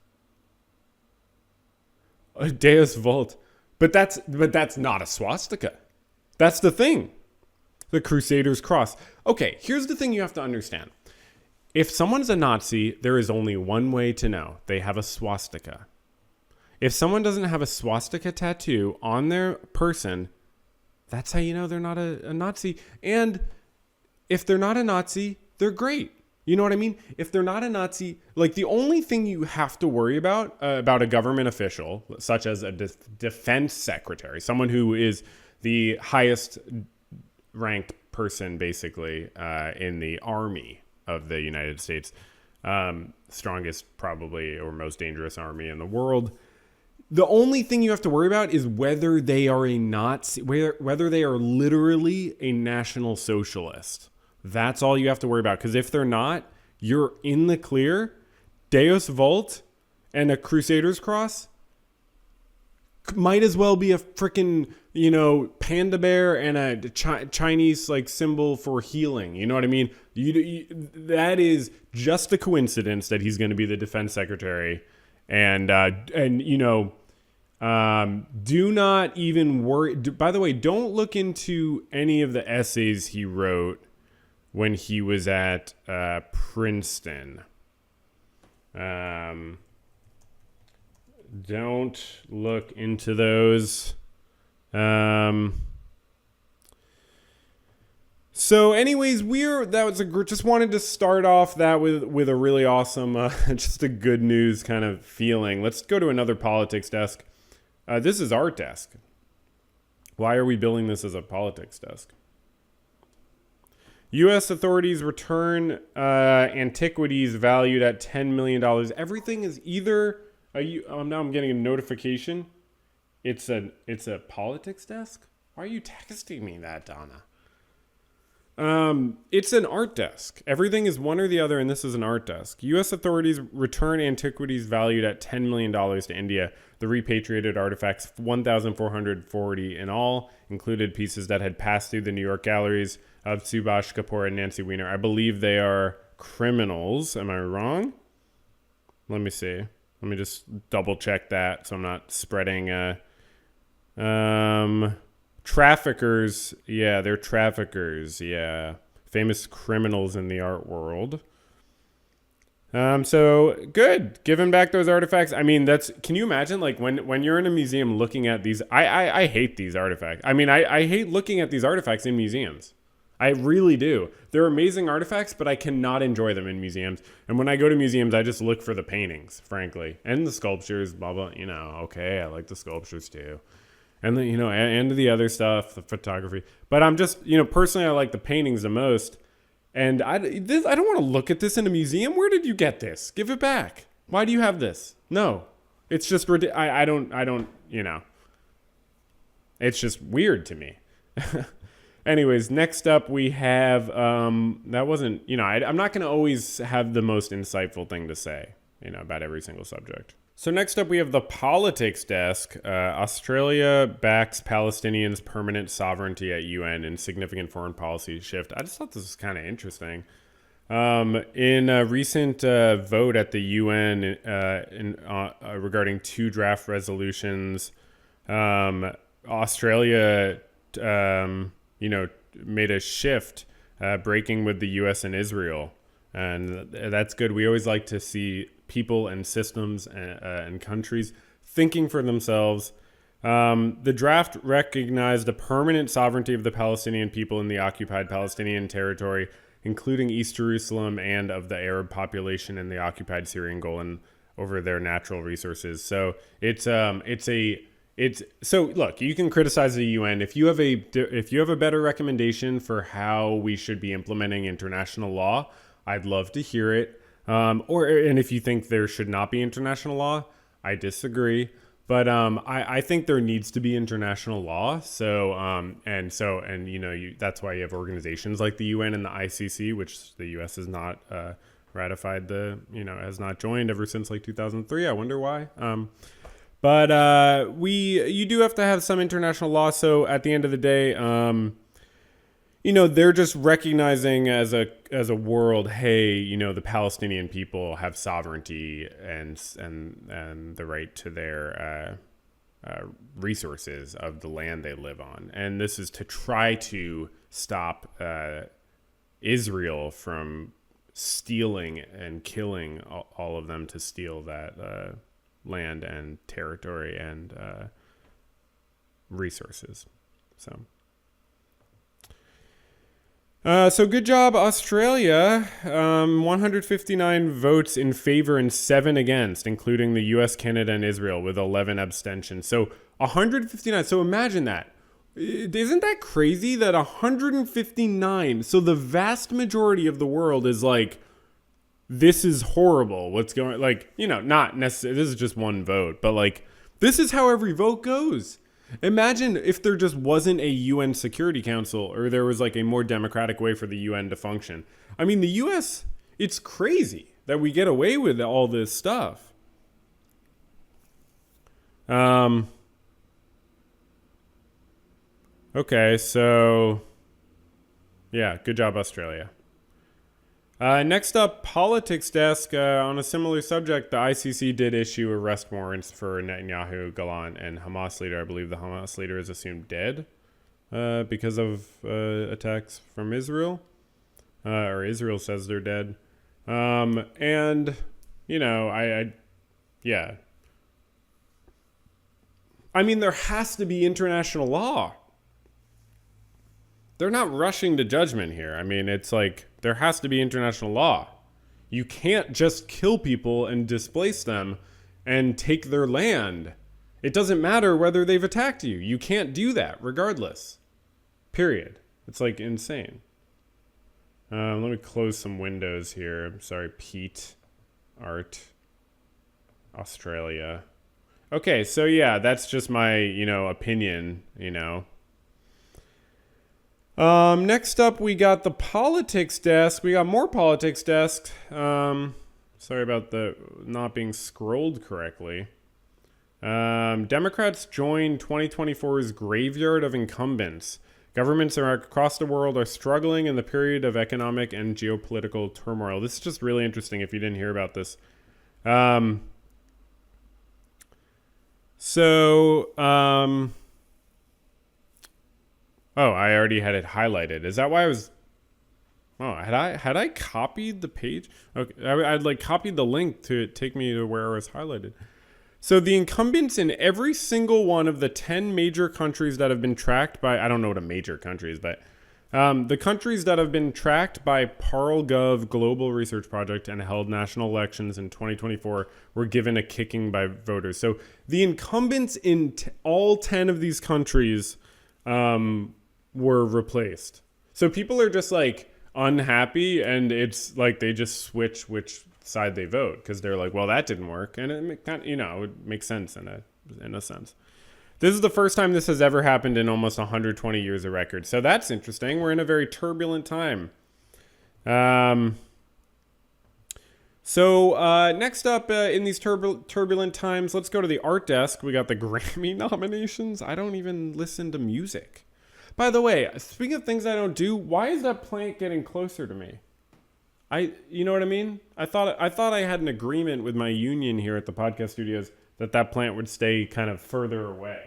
Deus Vult. But that's not a swastika. That's the thing. The Crusaders' cross. Okay, here's the thing you have to understand. If someone's a Nazi, there is only one way to know. They have a swastika. If someone doesn't have a swastika tattoo on their person, that's how you know they're not a Nazi. And if they're not a Nazi, they're great. You know what I mean? If they're not a Nazi, like the only thing you have to worry about a government official, such as a defense secretary, someone who is the highest ranked person basically in the army of the United States, strongest probably or most dangerous army in the world. The only thing you have to worry about is whether they are a Nazi, whether they are literally a National Socialist. That's all you have to worry about. Because if they're not, you're in the clear. Deus Vult and a Crusader's cross, might as well be a freaking, panda bear and a Chinese like symbol for healing. You know what I mean? That is just a coincidence that he's going to be the defense secretary. And do not even worry. By the way, don't look into any of the essays he wrote when he was at Princeton. Don't look into those. So anyways, just wanted to start off that with a really awesome, just a good news kind of feeling. Let's go to another politics desk. This is art desk. Why are we billing this as a politics desk? U.S. authorities return antiquities valued at $10 million. Everything is either... now I'm getting a notification. It's a politics desk? Why are you texting me that, Donna? It's an art desk. Everything is one or the other, and this is an art desk. U.S. authorities return antiquities valued at $10 million to India. The repatriated artifacts, 1,440 in all, included pieces that had passed through the New York galleries of Subhash Kapoor and Nancy Weiner. I believe they are criminals. Am I wrong? Let me see. Let me just double check that so I'm not spreading. Traffickers. Yeah, they're traffickers. Yeah. Famous criminals in the art world. So good. Giving back those artifacts. I mean, can you imagine like when you're in a museum looking at these, I hate these artifacts. I mean, I hate looking at these artifacts in museums. I really do. They're amazing artifacts, but I cannot enjoy them in museums. And when I go to museums, I just look for the paintings, frankly, and the sculptures, blah, blah, okay, I like the sculptures too. And then, and the other stuff, the photography. But I'm just, personally, I like the paintings the most. And I don't want to look at this in a museum. Where did you get this? Give it back. Why do you have this? No, it's just, I don't, it's just weird to me. Anyways, next up we have, that wasn't, I'm not going to always have the most insightful thing to say, about every single subject. So next up we have the politics desk. Australia backs Palestinians' permanent sovereignty at UN in significant foreign policy shift. I just thought this was kind of interesting. In a recent vote at the UN regarding 2 draft resolutions, Australia, made a shift, breaking with the U.S. and Israel. And that's good. We always like to see people and systems and countries thinking for themselves. The draft recognized the permanent sovereignty of the Palestinian people in the occupied Palestinian territory, including East Jerusalem, and of the Arab population in the occupied Syrian Golan over their natural resources. So so look, you can criticize the UN if you have a better recommendation for how we should be implementing international law. I'd love to hear it. And if you think there should not be international law, I disagree. But I think there needs to be international law. So that's why you have organizations like the UN and the ICC, which the U.S. has not ratified has not joined ever since like 2003. I wonder why. But you do have to have some international law. So at the end of the day, they're just recognizing as a world, hey, the Palestinian people have sovereignty and the right to their resources of the land they live on. And this is to try to stop Israel from stealing and killing all of them to steal that land and territory and resources. So good job, Australia. 159 votes in favor and 7 against, including the U.S., Canada, and Israel, with 11 abstentions. So 159. So imagine that. Isn't that crazy that 159? So the vast majority of the world is like, this is horrible. What's going, not necessarily, this is just one vote, but like, this is how every vote goes. Imagine if there just wasn't a UN Security Council, or there was like a more democratic way for the UN to function. I mean, the US, it's crazy that we get away with all this stuff. Okay, so yeah, good job, Australia. Next up, politics desk. On a similar subject, the ICC did issue arrest warrants for Netanyahu, Gallant, and Hamas leader. I believe the Hamas leader is assumed dead because of attacks from Israel. Or Israel says they're dead. And, you know, yeah. I mean, there has to be international law. They're not rushing to judgment here. I mean, it's like there has to be international law. You can't just kill people and displace them and take their land. It doesn't matter whether they've attacked you. You can't do that regardless. Period. It's like insane. Let me close some windows here. I'm sorry, Pete, Art, Australia. Okay, so yeah, that's just my, opinion, Next up, we got the politics desk. We got more politics desk. Sorry about the not being scrolled correctly. Democrats join 2024's graveyard of incumbents. Governments across the world are struggling in the period of economic and geopolitical turmoil. This is just really interesting if you didn't hear about this. Oh, I already had it highlighted. Is that why I was... Oh, had I copied the page? Okay, I'd copied the link to take me to where it was highlighted. So the incumbents in every single one of the 10 major countries that have been tracked by... I don't know what a major country is, but... the countries that have been tracked by ParlGov Global Research Project and held national elections in 2024 were given a kicking by voters. So the incumbents in all 10 of these countries... were replaced. So people are just unhappy, and it's like they just switch which side they vote because they're like, well, that didn't work, and it makes sense in a sense. This is the first time this has ever happened in almost 120 years of record. So that's interesting. We're in a very turbulent time. Next up in these turbulent times, let's go to the art desk. We got the Grammy nominations. I don't even listen to music. By the way, speaking of things I don't do, why is that plant getting closer to me? You know what I mean? I thought I had an agreement with my union here at the podcast studios that plant would stay kind of further away.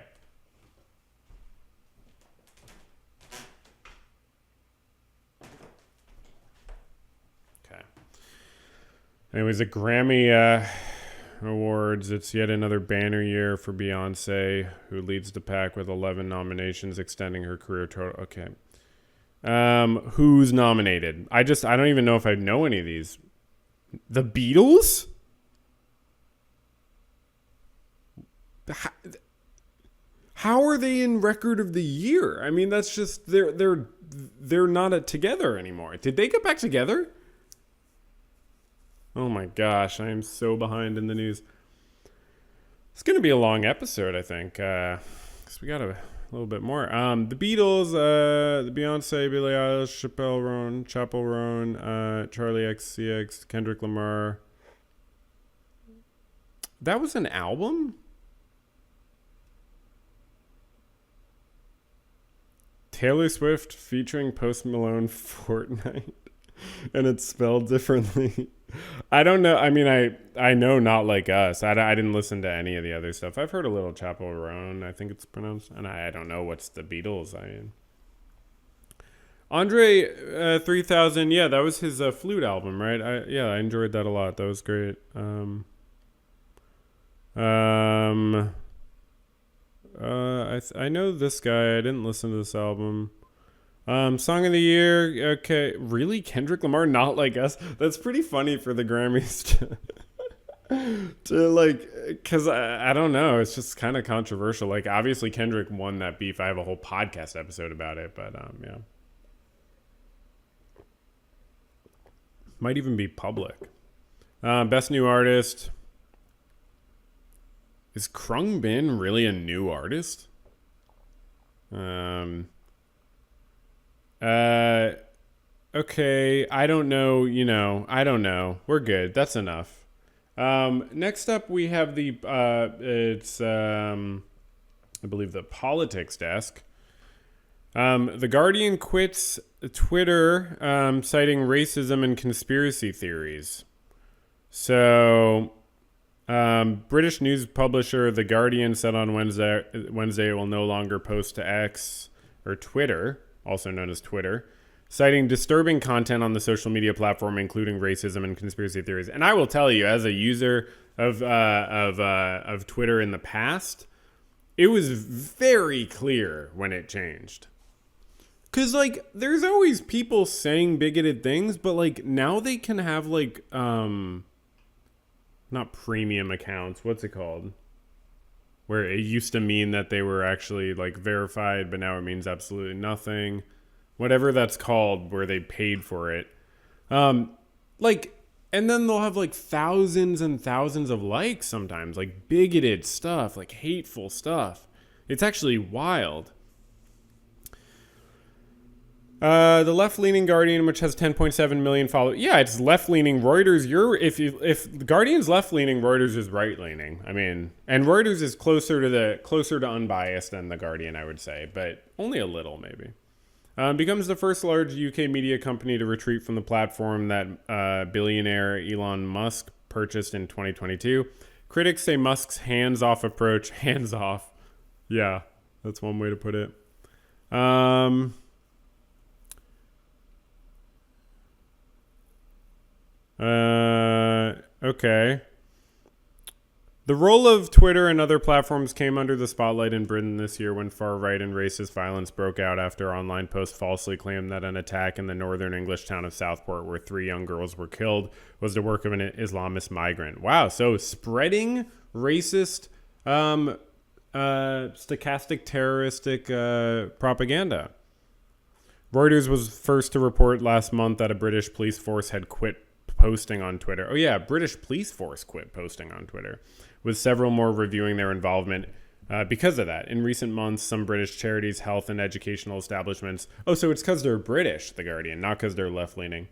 Okay. Anyways, the Grammy Awards. It's yet another banner year for Beyonce, who leads the pack with 11 nominations, extending her career total. Okay. Who's nominated? I don't even know if I know any of these. The Beatles? How are they in record of the year? I mean, that's just they're not together anymore. Did they get back together? Oh my gosh, I am so behind in the news. It's going to be a long episode, I think, because we got a little bit more. The Beatles, the Beyonce, Billie Eilish, Chappell Roan, Charlie XCX, Kendrick Lamar. That was an album? Taylor Swift featuring Post Malone Fortnite. And it's spelled differently. I don't know. I mean, I know Not Like Us. I didn't listen to any of the other stuff. I've heard a little Chappell Roan, I think it's pronounced. And I don't know what's the Beatles. Andre 3000, yeah, that was his flute album, right? I enjoyed that a lot. That was great. I know this guy. I didn't listen to this album. Song of the year. Okay, really? Kendrick Lamar, Not Like Us? That's pretty funny for the Grammys because I don't know. It's just kind of controversial. Obviously Kendrick won that beef. I have a whole podcast episode about it, but yeah. Might even be public. Best new artist. Is Krungbin really a new artist? Okay, I don't know, I don't know. We're good. That's enough. Next up we have the I believe the politics desk. The Guardian quits Twitter, citing racism and conspiracy theories. So, British news publisher The Guardian said on Wednesday it will no longer post to X, or Twitter, also known as Twitter, citing disturbing content on the social media platform, including racism and conspiracy theories. And I will tell you, as a user of Twitter in the past, it was very clear when it changed. Because, like, there's always people saying bigoted things, but, like, now they can have, like, not premium accounts. What's it called? Where it used to mean that they were actually, like, verified, but now it means absolutely nothing. Whatever that's called, where they paid for it. Like, and then they'll have, like, thousands and thousands of likes sometimes. Like, bigoted stuff, like, hateful stuff. It's actually wild. The left-leaning Guardian, which has 10.7 million followers. Yeah, it's left-leaning. Reuters, if the Guardian's left-leaning, Reuters is right-leaning. I mean, and Reuters is closer to unbiased than the Guardian, I would say, but only a little maybe. Becomes the first large UK media company to retreat from the platform that billionaire Elon Musk purchased in 2022. Critics say Musk's hands-off approach, hands-off. Yeah, that's one way to put it. Okay. The role of Twitter and other platforms came under the spotlight in Britain this year when far-right and racist violence broke out after online posts falsely claimed that an attack in the northern English town of Southport, where 3 young girls were killed, was the work of an Islamist migrant. Wow, so spreading racist, stochastic, terroristic propaganda. Reuters was first to report last month that a British police force had quit posting on Twitter. Oh yeah, British police force quit posting on Twitter, with several more reviewing their involvement because of that. In recent months, some British charities, health and educational establishments. Oh, so it's because they're British, The Guardian, not because they're left-leaning.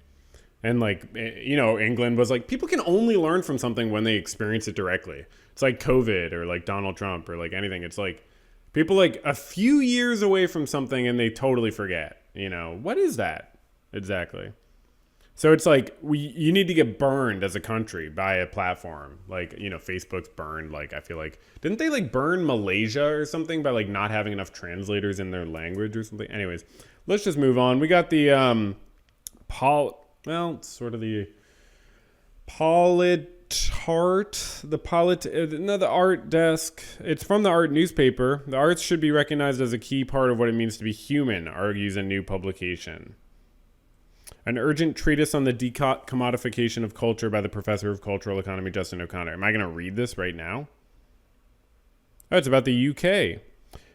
And like, you know, England was like, people can only learn from something when they experience it directly. It's like COVID or like Donald Trump or like anything. It's like people like a few years away from something and they totally forget, you know, what is that exactly? So it's like you need to get burned as a country by a platform. Like, you know, Facebook's burned. Like, I feel like, didn't they like burn Malaysia or something by like not having enough translators in their language or something? Anyways, let's just move on. We got the the art desk. It's from the art newspaper. The arts should be recognized as a key part of what it means to be human, argues a new publication. An urgent treatise on the decommodification of culture by the professor of cultural economy, Justin O'Connor. Am I going to read this right now? Oh, it's about the UK.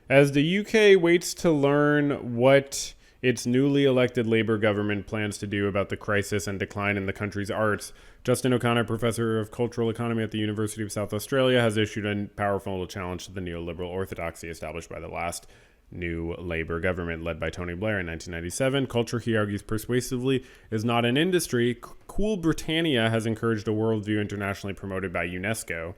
As the UK waits to learn what its newly elected Labour government plans to do about the crisis and decline in the country's arts, Justin O'Connor, professor of cultural economy at the University of South Australia, has issued a powerful challenge to the neoliberal orthodoxy established by the last new Labour government led by Tony Blair in 1997. Culture, he argues persuasively, is not an industry. Cool Britannia has encouraged a worldview internationally promoted by UNESCO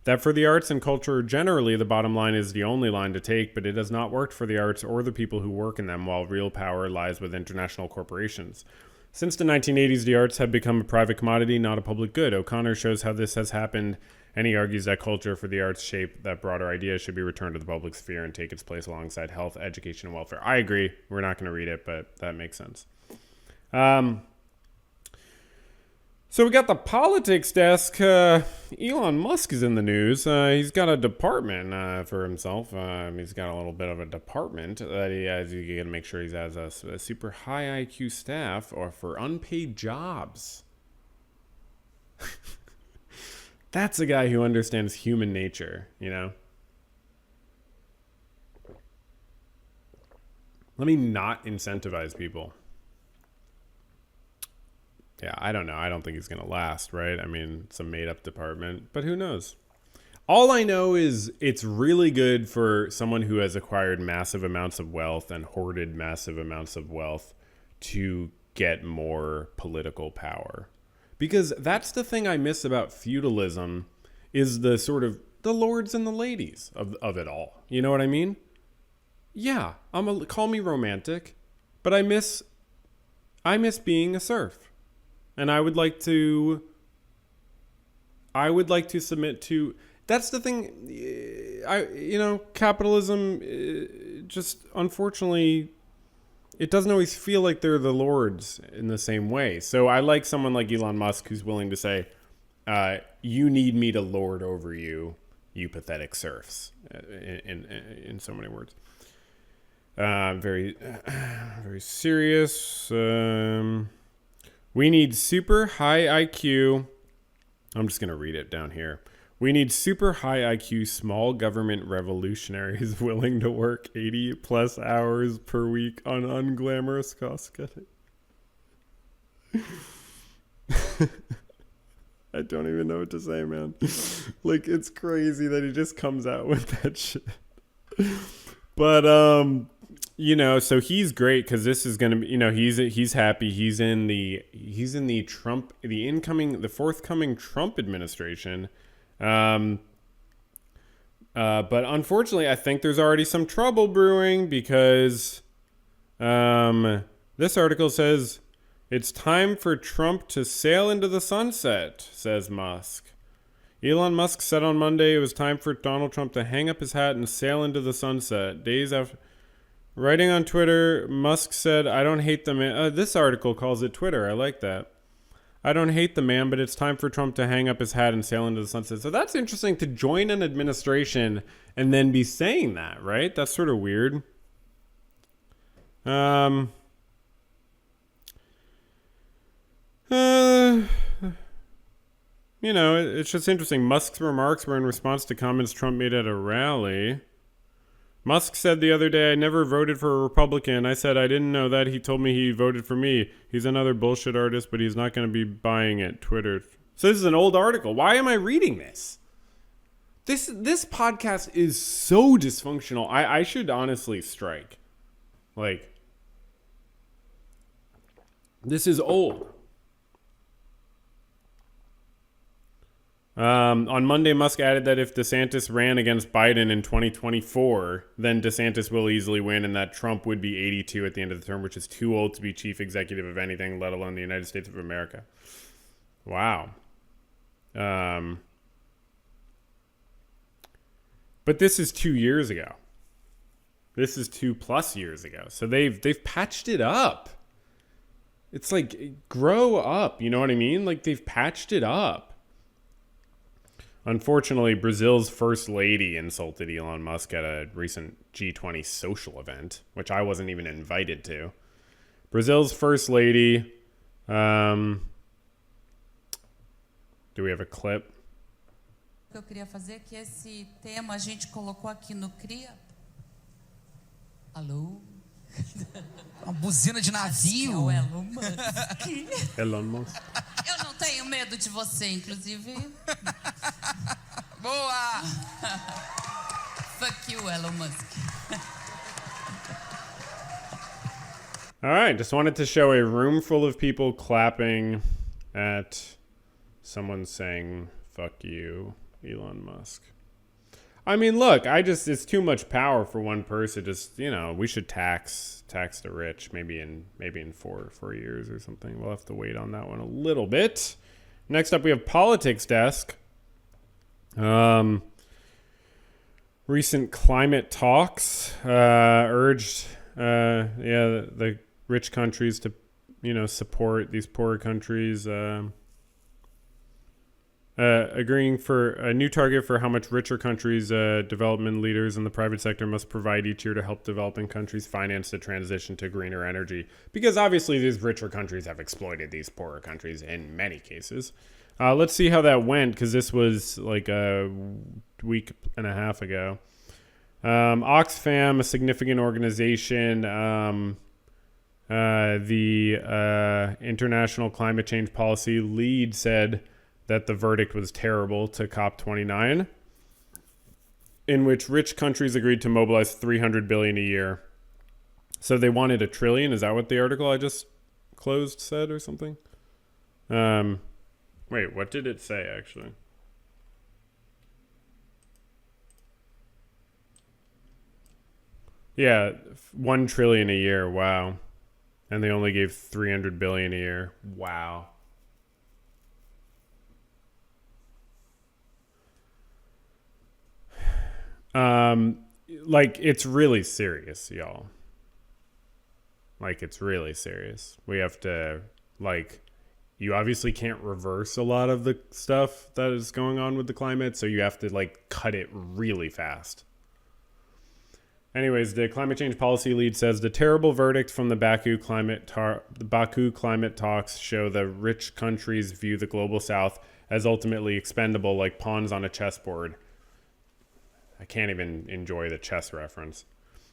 that for the arts and culture generally, the bottom line is the only line to take, but it has not worked for the arts or the people who work in them, while real power lies with international corporations. Since the 1980s, the arts have become a private commodity, not a public good. O'Connor shows how this has happened, and he argues that culture for the arts shape that broader idea should be returned to the public sphere and take its place alongside health, education, and welfare. I agree. We're not going to read it, but that makes sense. So we got the politics desk. Elon Musk is in the news. He's got a department for himself. He's got a little bit of a department that he has. You got to make sure he has a super high IQ staff or for unpaid jobs. That's a guy who understands human nature, you know? Let me not incentivize people. Yeah, I don't know. I don't think he's going to last, right? I mean, it's a made-up department, but who knows? All I know is it's really good for someone who has acquired massive amounts of wealth and hoarded massive amounts of wealth to get more political power. Because that's the thing I miss about feudalism is the sort of the lords and the ladies of it all. You know what I mean? yeah, call me romantic, but I miss being a serf. And I would like to submit to, that's the thing. Capitalism, just unfortunately, it doesn't always feel like they're the lords in the same way. So I like someone like Elon Musk who's willing to say, you need me to lord over you, you pathetic serfs, in so many words. Very, very serious. We need super high IQ. I'm just going to read it down here. We need super high IQ small government revolutionaries willing to work 80 plus hours per week on unglamorous cost cutting. I don't even know what to say, man. Like, it's crazy that he just comes out with that shit. But, so he's great because this is going to be, he's happy. He's in the forthcoming Trump administration. But unfortunately, I think there's already some trouble brewing because this article says it's time for Trump to sail into the sunset, says Musk. Elon Musk said on Monday it was time for Donald Trump to hang up his hat and sail into the sunset. Days after writing on Twitter, Musk said, I don't hate the man. This article calls it Twitter. I like that. I don't hate the man, but it's time for Trump to hang up his hat and sail into the sunset. So that's interesting, to join an administration and then be saying that, right? That's sort of weird. It's just interesting. Musk's remarks were in response to comments Trump made at a rally. Musk said the other day, I never voted for a Republican. I said I didn't know that. He told me he voted for me. He's another bullshit artist, but he's not going to be buying it. Twitter. So this is an old article. Why am I reading this? This podcast is so dysfunctional. I should honestly strike. Like, this is old. On Monday, Musk added that if DeSantis ran against Biden in 2024, then DeSantis will easily win and that Trump would be 82 at the end of the term, which is too old to be chief executive of anything, let alone the United States of America. Wow. But this is 2 years ago. This is 2+ years ago. So they've patched it up. It's like, grow up. You know what I mean? Like, they've patched it up. Unfortunately, Brazil's first lady insulted Elon Musk at a recent G20 social event, which I wasn't even invited to. Brazil's first lady. Do we have a clip? Eu queria fazer que esse tema a gente colocou aqui no CRIA. Alô? Uma buzina de navio. É o Elon Musk. Elon Musk. Eu não tenho medo de você, inclusive. Boa! Fuck you, Elon Musk. All right, just wanted to show a room full of people clapping at someone saying, fuck you, Elon Musk. I mean, look, it's too much power for one person. Just, we should tax the rich, maybe in 4 years or something. We'll have to wait on that one a little bit. Next up, we have Politics Desk. Recent climate talks urged the rich countries to support these poorer countries, agreeing for a new target for how much richer countries, development leaders in the private sector must provide each year to help developing countries finance the transition to greener energy. Because obviously these richer countries have exploited these poorer countries in many cases. Let's see how that went, because this was like a week and a half ago. Oxfam, a significant organization, the International Climate Change Policy lead, said that the verdict was terrible to COP29, in which rich countries agreed to mobilize $300 billion a year. So they wanted $1 trillion. Is that what the article I just closed said or something? Wait, what did it say actually? Yeah, 1 trillion a year. Wow. And they only gave 300 billion a year. Wow. Like, it's really serious, y'all. Like, it's really serious. We have to, like, you obviously can't reverse a lot of the stuff that is going on with the climate, so you have to, like, cut it really fast. Anyways, the climate change policy lead says the terrible verdict from the Baku climate talks show that rich countries view the global south as ultimately expendable, like pawns on a chessboard. I can't even enjoy the chess reference.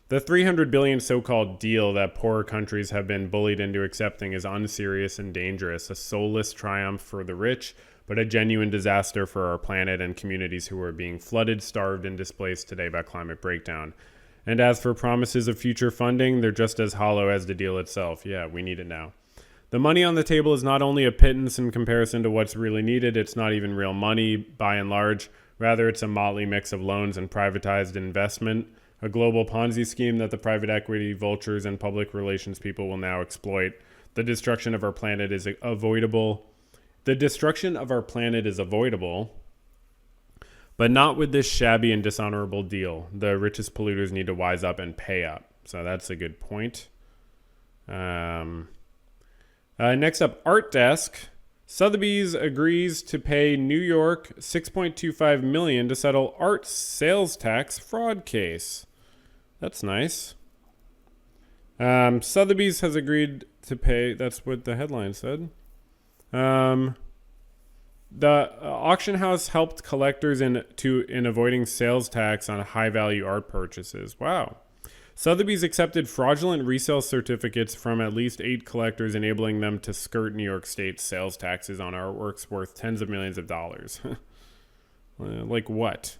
The 300 billion so-called deal that poorer countries have been bullied into accepting is unserious and dangerous, a soulless triumph for the rich, but a genuine disaster for our planet and communities who are being flooded, starved, and displaced today by climate breakdown. And as for promises of future funding, they're just as hollow as the deal itself. Yeah, we need it now. The money on the table is not only a pittance in comparison to what's really needed, it's not even real money by and large. Rather, it's a motley mix of loans and privatized investment, a global Ponzi scheme that the private equity vultures and public relations people will now exploit. The destruction of our planet is avoidable. But not with this shabby and dishonorable deal. The richest polluters need to wise up and pay up. So that's a good point. Next up, Art Desk. Sotheby's agrees to pay New York $6.25 million to settle art sales tax fraud case. That's nice. Sotheby's has agreed to pay. That's what the headline said. The auction house helped collectors in avoiding sales tax on high-value art purchases. Wow. Sotheby's accepted fraudulent resale certificates from at least 8 collectors, enabling them to skirt New York State's sales taxes on artworks worth tens of millions of dollars. Like what?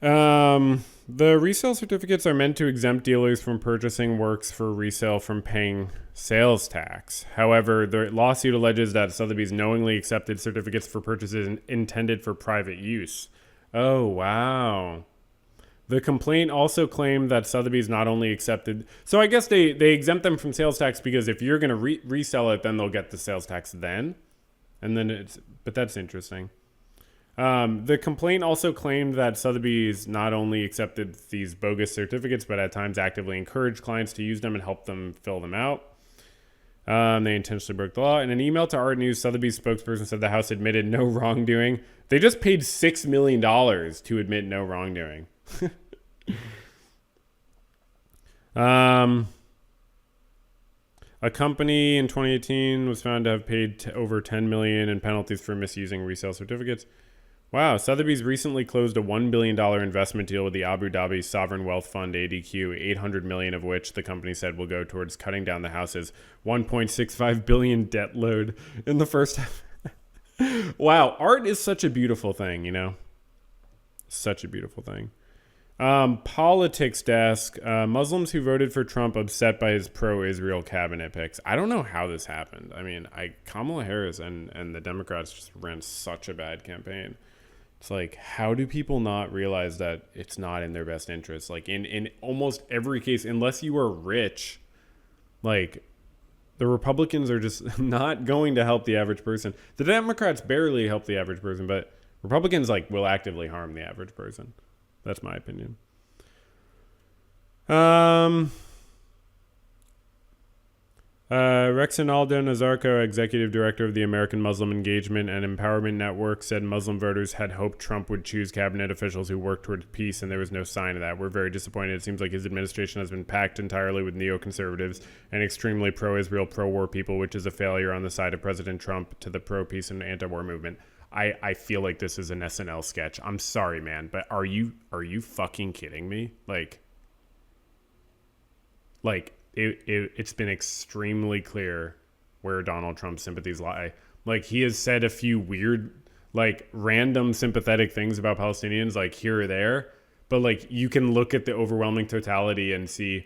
The resale certificates are meant to exempt dealers from purchasing works for resale from paying sales tax. However, the lawsuit alleges that Sotheby's knowingly accepted certificates for purchases intended for private use. Oh, wow. The complaint also claimed that Sotheby's not only accepted... So I guess they exempt them from sales tax because if you're going to resell it, then they'll get the sales tax then. And then it's... But that's interesting. The complaint also claimed that Sotheby's not only accepted these bogus certificates, but at times actively encouraged clients to use them and help them fill them out. They intentionally broke the law. In an email to Art News, Sotheby's spokesperson said the house admitted no wrongdoing. They just paid $6 million to admit no wrongdoing. A company in 2018 was found to have paid over $10 million in penalties for misusing resale certificates. Wow, Sotheby's recently closed a $1 billion investment deal with the Abu Dhabi Sovereign Wealth Fund, ADQ, $800 million of which the company said will go towards cutting down the house's $1.65 billion debt load in the first half. Wow, art is such a beautiful thing, you know? Such a beautiful thing. Politics desk. Muslims who voted for Trump upset by his pro-Israel cabinet picks. I don't know how this happened. I mean, Kamala Harris and the Democrats just ran such a bad campaign. It's like, how do people not realize that it's not in their best interest? Like in almost every case, unless you are rich, like the Republicans are just not going to help the average person. The Democrats barely help the average person, but Republicans like will actively harm the average person. That's my opinion. Rexinaldo Nazarko, executive director of the American Muslim Engagement and Empowerment Network, said Muslim voters had hoped Trump would choose cabinet officials who worked towards peace, and there was no sign of that. We're very disappointed. It seems like his administration has been packed entirely with neoconservatives and extremely pro-Israel, pro-war people, which is a failure on the side of President Trump to the pro-peace and anti-war movement. I feel like this is an SNL sketch. I'm sorry, man, but are you fucking kidding me? Like it's been extremely clear where Donald Trump's sympathies lie. Like, he has said a few weird, like, random sympathetic things about Palestinians, like, here or there. But, like, you can look at the overwhelming totality and see,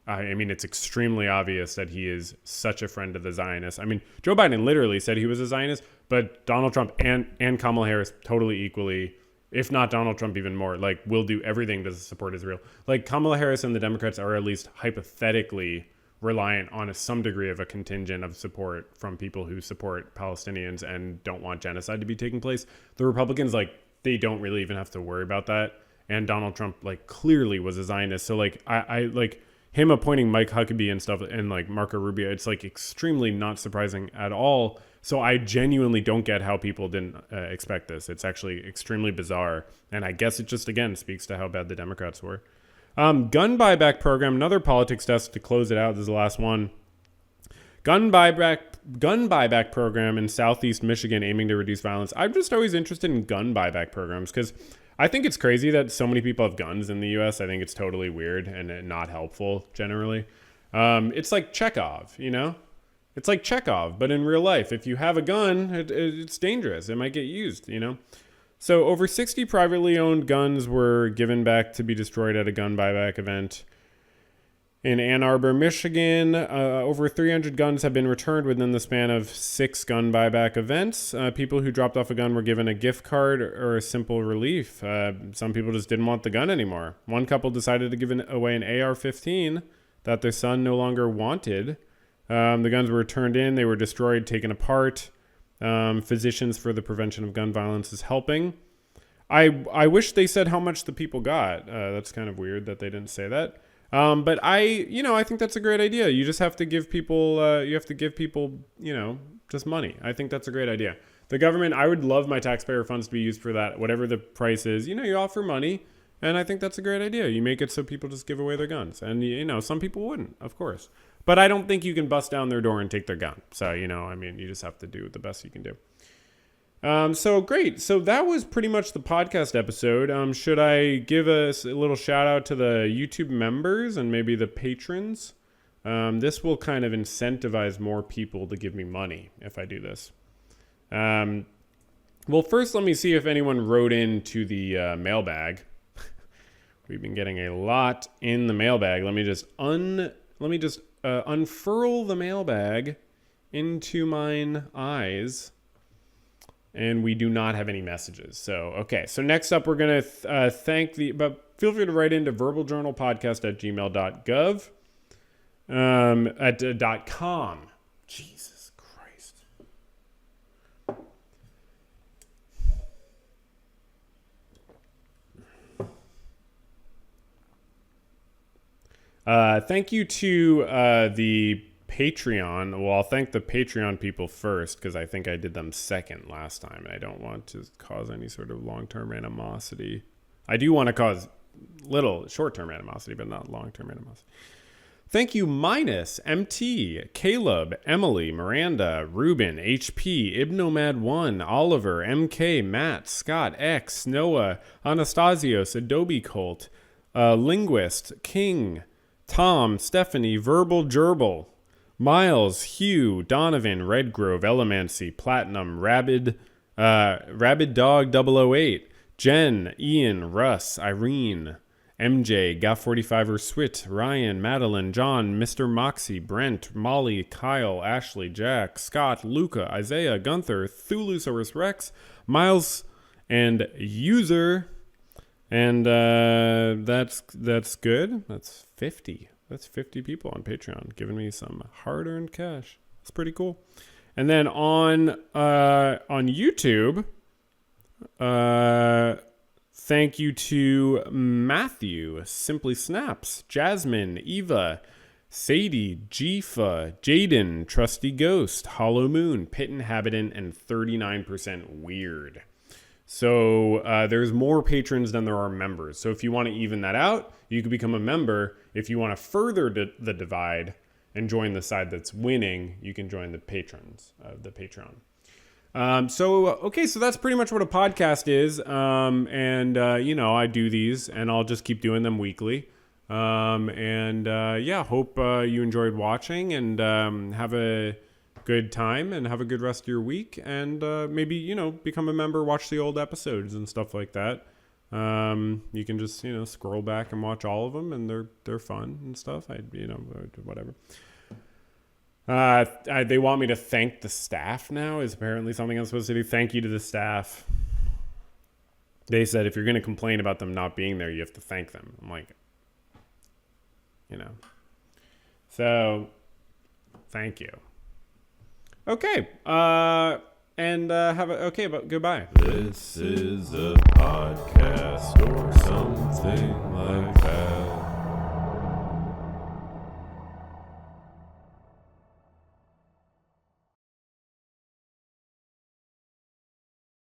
I mean, it's extremely obvious that he is such a friend of the Zionists. I mean, Joe Biden literally said he was a Zionist, but Donald Trump and Kamala Harris totally equally. if not Donald Trump even more, like will do everything to support Israel. Like Kamala Harris and the Democrats are at least hypothetically reliant on some degree of a contingent of support from people who support Palestinians and don't want genocide to be taking place. The Republicans, like, they don't really even have to worry about that. And Donald Trump, like, clearly was a Zionist. So, like, I like him appointing Mike Huckabee and stuff and, like, Marco Rubio, it's, like, extremely not surprising at all. So I genuinely don't get how people didn't expect this. It's actually extremely bizarre. And I guess it just, again, speaks to how bad the Democrats were. Gun buyback program, another politics desk to close it out. This is the last one. Gun buyback program in Southeast Michigan aiming to reduce violence. I'm just always interested in gun buyback programs because I think it's crazy that so many people have guns in the U.S. I think it's totally weird and not helpful generally. It's like Chekhov, you know? It's like Chekhov, but in real life. If you have a gun, it's dangerous. It might get used, you know? So over 60 privately owned guns were given back to be destroyed at a gun buyback event in Ann Arbor, Michigan. Over 300 guns have been returned within the span of 6 gun buyback events. People who dropped off a gun were given a gift card or a simple relief. Some people just didn't want the gun anymore. One couple decided to give away an AR-15 that their son no longer wanted. The guns were turned in. They were destroyed, taken apart. Physicians for the Prevention of Gun Violence is helping. I wish they said how much the people got. That's kind of weird that they didn't say that. But I think that's a great idea. You just have to give people, just money. I think that's a great idea. The government, I would love my taxpayer funds to be used for that. Whatever the price is, you offer money. And I think that's a great idea. You make it so people just give away their guns. And, some people wouldn't, of course. But I don't think you can bust down their door and take their gun. So, you just have to do the best you can do. So great. So that was pretty much the podcast episode. Should I give a little shout out to the YouTube members and maybe the patrons? This will kind of incentivize more people to give me money if I do this. Well, first let me see if anyone wrote into the mailbag. We've been getting a lot in the mailbag. Let me just unfurl the mailbag into mine eyes. And we do not have any messages. So, okay. So next up, we're going to but feel free to write into verbaljournalpodcast@gmail.gov, at .com. Jesus Christ. Thank you to the Patreon. Well, I'll thank the Patreon people first because I think I did them second last time. And I don't want to cause any sort of long-term animosity. I do want to cause little short-term animosity, but not long-term animosity. Thank you, Minus, MT, Caleb, Emily, Miranda, Ruben, HP, Ibnomad1, Oliver, MK, Matt, Scott, X, Noah, Anastasios, Adobe Cult, Linguist, King, Tom, Stephanie, Verbal Gerbil, Miles, Hugh, Donovan, Redgrove, Elemancy, Platinum, Rabid Dog 008, Jen, Ian, Russ, Irene, MJ, Gaff45 or Swit, Ryan, Madeline, John, Mr. Moxie, Brent, Molly, Kyle, Ashley, Jack, Scott, Luca, Isaiah, Gunther, Thulusaurus Rex, Miles, and User. And that's good. That's 50. That's 50 people on Patreon giving me some hard-earned cash. It's pretty cool. And then on YouTube, thank you to Matthew, Simply Snaps, Jasmine, Eva, Sadie, Jifa, Jaden, Trusty Ghost, Hollow Moon, Pit Inhabitant, and 39% Weird. So there's more patrons than there are members. So if you want to even that out, you can become a member. If you want to further the divide and join the side that's winning, you can join the patrons of the Patreon. So that's pretty much what a podcast is. I do these and I'll just keep doing them weekly. Hope you enjoyed watching and have a good time and have a good rest of your week. And maybe, become a member, watch the old episodes and stuff like that. You can just, scroll back and watch all of them and they're fun and stuff. Whatever. They want me to thank the staff now is apparently something I'm supposed to do. Thank you to the staff. They said if you're going to complain about them not being there, you have to thank them. I'm like, So, thank you. Okay. But goodbye. This is a podcast or something like that.